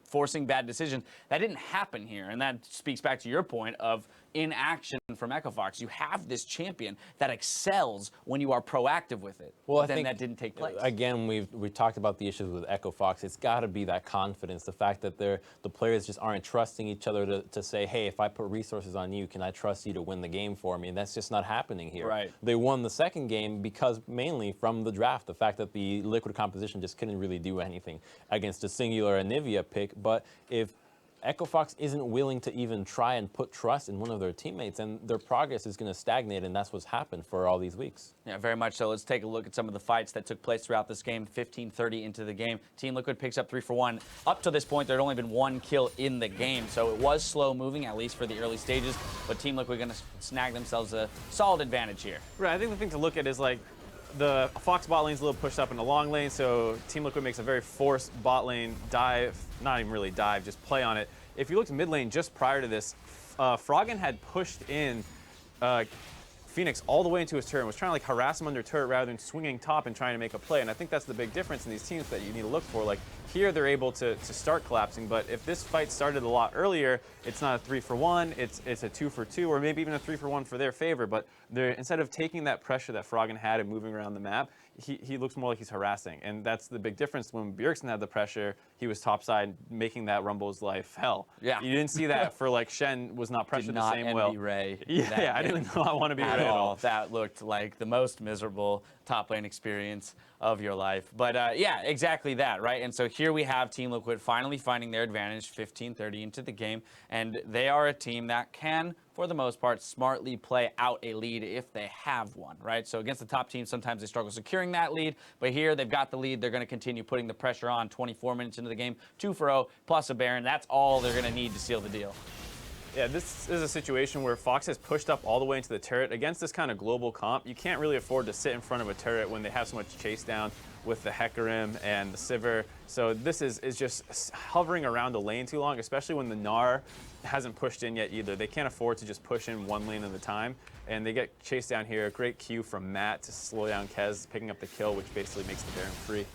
forcing bad decisions. That didn't happen here, and that speaks back to your point of inaction from Echo Fox. You have this champion that excels when you are proactive with it. Well, but then that didn't take place. Again, we talked about the issues with Echo Fox. It's got to be that confidence, the fact that the players just aren't trusting each other to say, hey, if I put resources on you, can I trust you to win the game for me? And that's just not happening here. Right. They won the second game because mainly from the draft, the fact that the Liquid composition just couldn't really do anything against a singular Anivia pick. But if Echo Fox isn't willing to even try and put trust in one of their teammates, and their progress is going to stagnate, and that's what's happened for all these weeks. Yeah, very much so. Let's take a look at some of the fights that took place throughout this game. 15:30 into the game. Team Liquid picks up 3 for 1. Up to this point, there had only been 1 kill in the game, so it was slow moving, at least for the early stages, but Team Liquid going to snag themselves a solid advantage here. Right, I think the thing to look at is like, the Fox bot lane's a little pushed up in the long lane, so Team Liquid makes a very forced bot lane dive, not even really dive, just play on it. If you looked mid lane just prior to this, Froggen had pushed in Phoenix all the way into his turret and was trying to like harass him under turret rather than swinging top and trying to make a play. And I think that's the big difference in these teams that you need to look for. Like here, they're able to start collapsing, but if this fight started a lot earlier, it's not a 3 for 1, it's a 2 for 2, or maybe even a 3 for 1 for their favor. But instead of taking that pressure that Froggen had and moving around the map, he looks more like he's harassing. And that's the big difference. When Bjergsen had the pressure, he was topside, making that Rumble's life hell. Yeah. You didn't see that for like Shen was not pressured the same well. Ray. Yeah, I didn't know I want to be Ray at all. That looked like the most miserable top lane experience of your life. But yeah, exactly that, right? And so here we have Team Liquid finally finding their advantage 15:30 into the game. And they are a team that can, for the most part, smartly play out a lead if they have one, right? So against the top team, sometimes they struggle securing that lead. But here, they've got the lead. They're going to continue putting the pressure on 24 minutes into the game. 2 for 0, plus a Baron. That's all they're going to need to seal the deal. Yeah, this is a situation where Fox has pushed up all the way into the turret. Against this kind of global comp, you can't really afford to sit in front of a turret when they have so much chase down with the Hecarim and the Sivir. So this is just hovering around the lane too long, especially when the Gnar hasn't pushed in yet either. They can't afford to just push in one lane at a time, and they get chased down here. Great Q from Matt to slow down Kez, picking up the kill, which basically makes the Baron free.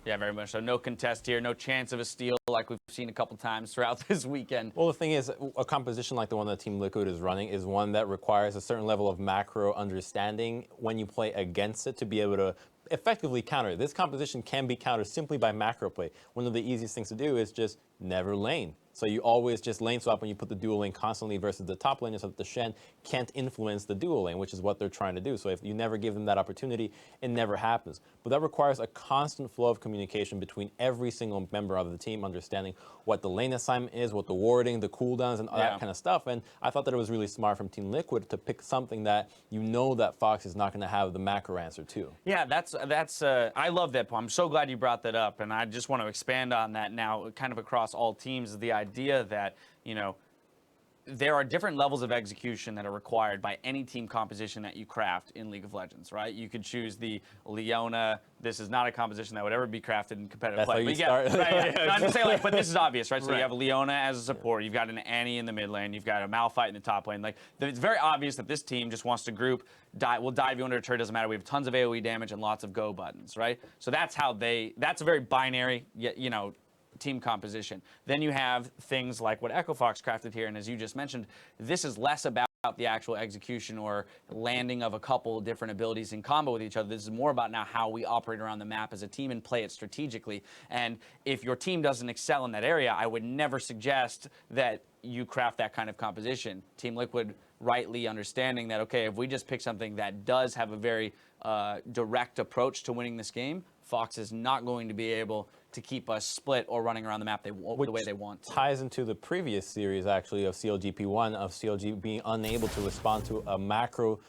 Yeah, very much so. No contest here, no chance of a steal like we've seen a couple times throughout this weekend. Well, the thing is, a composition like the one that Team Liquid is running is one that requires a certain level of macro understanding when you play against it to be able to effectively counter it. This composition can be countered simply by macro play. One of the easiest things to do is just never lane. So you always just lane swap when you put the dual lane constantly versus the top lane so that the Shen can't influence the dual lane, which is what they're trying to do. So if you never give them that opportunity, it never happens. But that requires a constant flow of communication between every single member of the team, understanding what the lane assignment is, what the warding, the cooldowns, and all that kind of stuff. And I thought that it was really smart from Team Liquid to pick something that you know that Fox is not going to have the macro answer to. Yeah, that's I love that point. I'm so glad you brought that up, and I just want to expand on that now, kind of across all teams, the idea that, there are different levels of execution that are required by any team composition that you craft in League of Legends, right? You could choose the Leona. This is not a composition that would ever be crafted in competitive play. That's how you start. Right, yeah. I'm just saying, but this is obvious, right? So you have Leona as a support. You've got an Annie in the mid lane. You've got a Malphite in the top lane. Like, it's very obvious that this team just wants to group. We'll dive you under a turret. Doesn't matter. We have tons of AoE damage and lots of go buttons, right? So that's how that's a very binary, team composition. Then you have things like what Echo Fox crafted here, and as you just mentioned, this is less about the actual execution or landing of a couple different abilities in combo with each other. This is more about now how we operate around the map as a team and play it strategically. And if your team doesn't excel in that area, I would never suggest that you craft that kind of composition. Team Liquid rightly understanding that, okay, if we just pick something that does have a very direct approach to winning this game, Fox is not going to be able to keep us split or running around the map the way they want to. Ties into the previous series, actually, of CLGP1, of CLG being unable to respond to a macro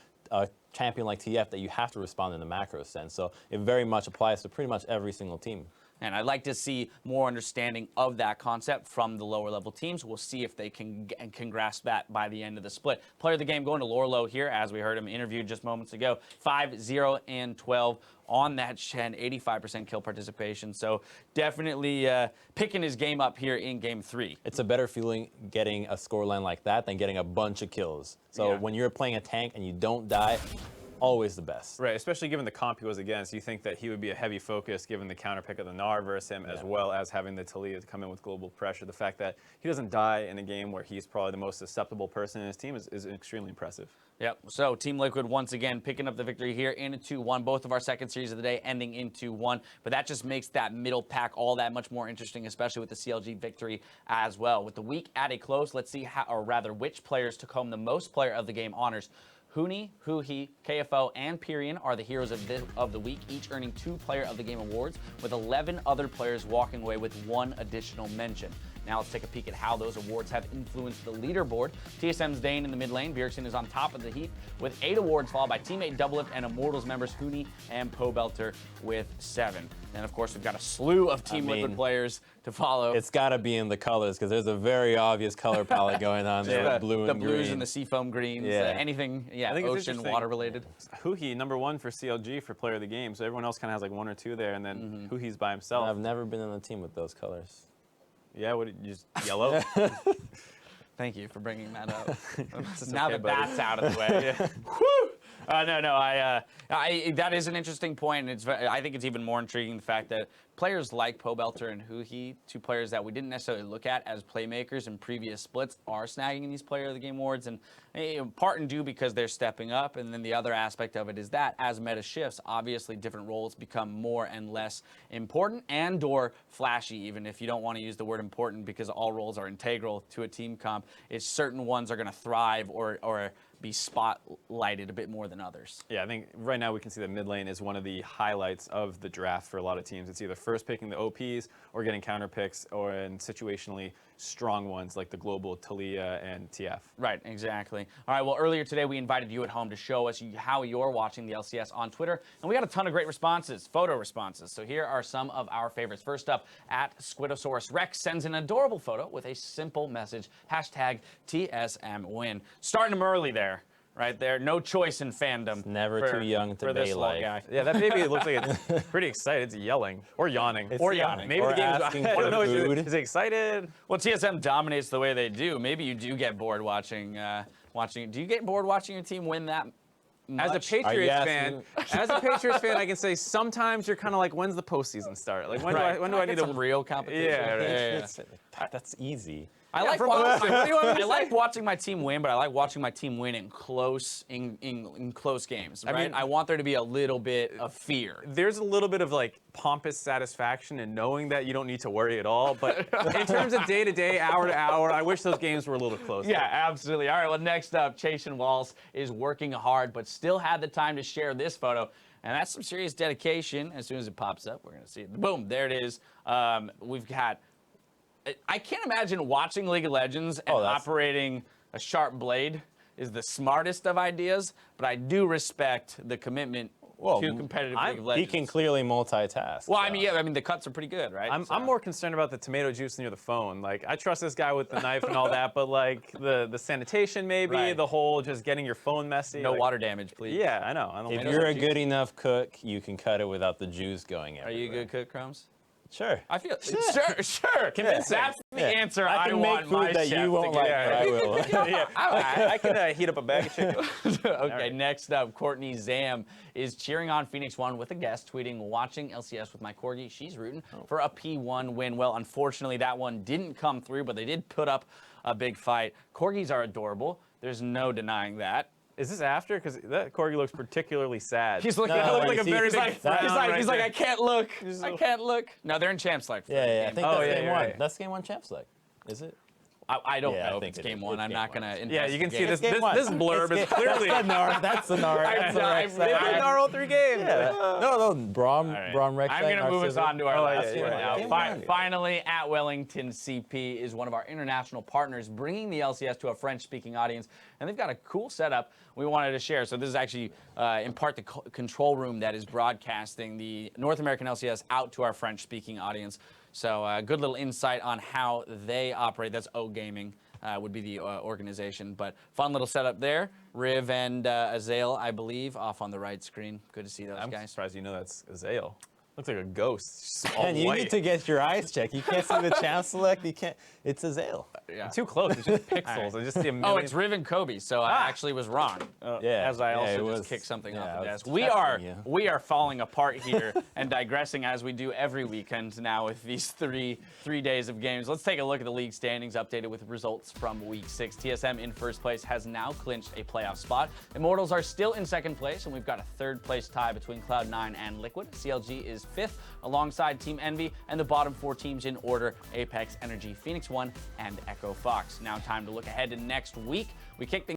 champion like TF that you have to respond in the macro sense. So it very much applies to pretty much every single team. And I'd like to see more understanding of that concept from the lower level teams. We'll see if they can grasp that by the end of the split. Player of the game going to Lorlo here, as we heard him interviewed just moments ago. 5-0-12 on that Shen, 85% kill participation. So definitely picking his game up here in game 3. It's a better feeling getting a scoreline like that than getting a bunch of kills. So when you're playing a tank and you don't die, always the best. Right, especially given the comp he was against. You think that he would be a heavy focus given the counter pick of the Gnar versus him, as well as having the Talia to come in with global pressure. The fact that he doesn't die in a game where he's probably the most susceptible person in his team is extremely impressive. Yep, so Team Liquid once again picking up the victory here in a 2-1. Both of our second series of the day ending in 2-1. But that just makes that middle pack all that much more interesting, especially with the CLG victory as well. With the week at a close, let's see how, or rather which players took home the most player of the game honors. Huni, Huhi, KFO, and Pyrian are the heroes of the week, each earning 2 Player of the Game awards, with 11 other players walking away with 1 additional mention. Now let's take a peek at how those awards have influenced the leaderboard. TSM's Dane in the mid lane. Bjergsen is on top of the heap with 8 awards, followed by Teammate Doublelift and Immortals members Huni and Pobelter with 7. And of course, we've got a slew of Team Liquid players to follow. It's got to be in the colors because there's a very obvious color palette going on there. With blue and the blues green. and the seafoam greens, anything, I think ocean, water related. Huhi, #1 for CLG for player of the game. So everyone else kind of has like 1 or 2 there, and then Huhi's by himself. I've never been in a team with those colors. Yeah, what, you just yellow? Thank you for bringing that up. Now that that's out of the way. Whew! That is an interesting point. And I think it's even more intriguing the fact that players like Pobelter and Huhi, 2 players that we didn't necessarily look at as playmakers in previous splits, are snagging these Player of the Game awards, and part and due because they're stepping up. And then the other aspect of it is that as meta shifts, obviously different roles become more and less important and/or flashy. Even if you don't want to use the word important, because all roles are integral to a team comp, it's certain ones are going to thrive or be spotlighted a bit more than others. Yeah, I think right now we can see that mid lane is one of the highlights of the draft for a lot of teams. It's either first picking the OPs or getting counter picks, or in situationally strong ones like the global Talia and TF. Right, exactly. All right, well, earlier today we invited you at home to show us how you're watching the LCS on Twitter, and we got a ton of great responses, photo responses. So here are some of our favorites. First up, at Squidosaurus Rex sends an adorable photo with a simple message, #TSMWin. Starting them early there. Right there, no choice in fandom. It's never too young to be like. Yeah, that baby looks like it's pretty excited. It's yelling or yawning. Yawning. Maybe or the game's asking I don't know. food. Is it excited? Well, TSM dominates the way they do. Maybe you do get bored watching. Do you get bored watching your team win that much? As a Patriots fan, I can say sometimes you're kind of like, when's the postseason start? Like when do I need some real competition? Yeah. That's easy. I like watching my team win, but I like watching my team win in close games. Right? I mean, I want there to be a little bit of fear. There's a little bit of like pompous satisfaction in knowing that you don't need to worry at all. But in terms of day to day, hour to hour, I wish those games were a little closer. Yeah, absolutely. All right, well, next up, Chasing Walls is working hard, but still had the time to share this photo. And that's some serious dedication. As soon as it pops up, we're going to see it. Boom, there it is. We've got... I can't imagine watching League of Legends and operating a sharp blade is the smartest of ideas, but I do respect the commitment to competitive League of Legends. He can clearly multitask. Well, I mean, the cuts are pretty good, right? I'm more concerned about the tomato juice near the phone. Like, I trust this guy with the knife and all that, but like the sanitation maybe, the whole just getting your phone messy. No water damage, please. Yeah, I know. If you're a good enough cook, you can cut it without the juice going everywhere. Are you a good cook, Crumbs? Sure. I feel sure. Convince That's the answer I I can want make my food that chef you won't to like, get. but I will. Yeah, I can heat up a bag of chicken. Okay, next up, Courtney Zam is cheering on Phoenix One with a guest, tweeting, watching LCS with my corgi. She's rooting for a P1 win. Well, unfortunately, that one didn't come through, but they did put up a big fight. Corgis are adorable. There's no denying that. Is this after? Because that corgi looks particularly sad. He's looking No, like you a see, very he's big like- frown he's right like, there. I can't look. I can't look. No, they're in champs like. Yeah, I think Oh, that's yeah, game you're one. right. That's game one champs like. Is it? I don't Yeah, I know if think it's it game is. one. It's I'm game not one. going to Yeah, you can see this It's game one. blurb is clearly. That's the Nard. That's the Nard. They've been our all 3 games. Yeah. No, Brom Rex. I'm going to move us on to our last yeah, one yeah, now. yeah. Game one. Finally, at Wellington CP is one of our international partners, bringing the LCS to a French-speaking audience, and they've got a cool setup we wanted to share. So this is actually, in part, the control room that is broadcasting the North American LCS out to our French-speaking audience. So a good little insight on how they operate. That's O Gaming. Would be the organization, but fun little setup there. Riv and Azael, I believe, off on the right screen. Good to see those I'm guys. surprised you know that's Azael. Looks like a ghost. Just all Man, you white. need to get your eyes checked. You can't see the champ select. You can't. It's Azael. Yeah. Too close. It's just pixels. I just see a million. Oh, it's Riv and Kobe, so I actually was wrong. Yeah. As I yeah, also it just was- kicked something yeah, off I the was desk. testing you. We are falling apart here and digressing as we do every weekend now with these three days of games. Let's take a look at the league standings updated with results from week 6. TSM in first place has now clinched a playoff spot. Immortals are still in second place, and we've got a third place tie between Cloud9 and Liquid. CLG is 5th alongside Team Envy, and the bottom 4 teams in order: Apex, Energy, Phoenix One, and Echo Fox. Now time to look ahead to next week. We kick things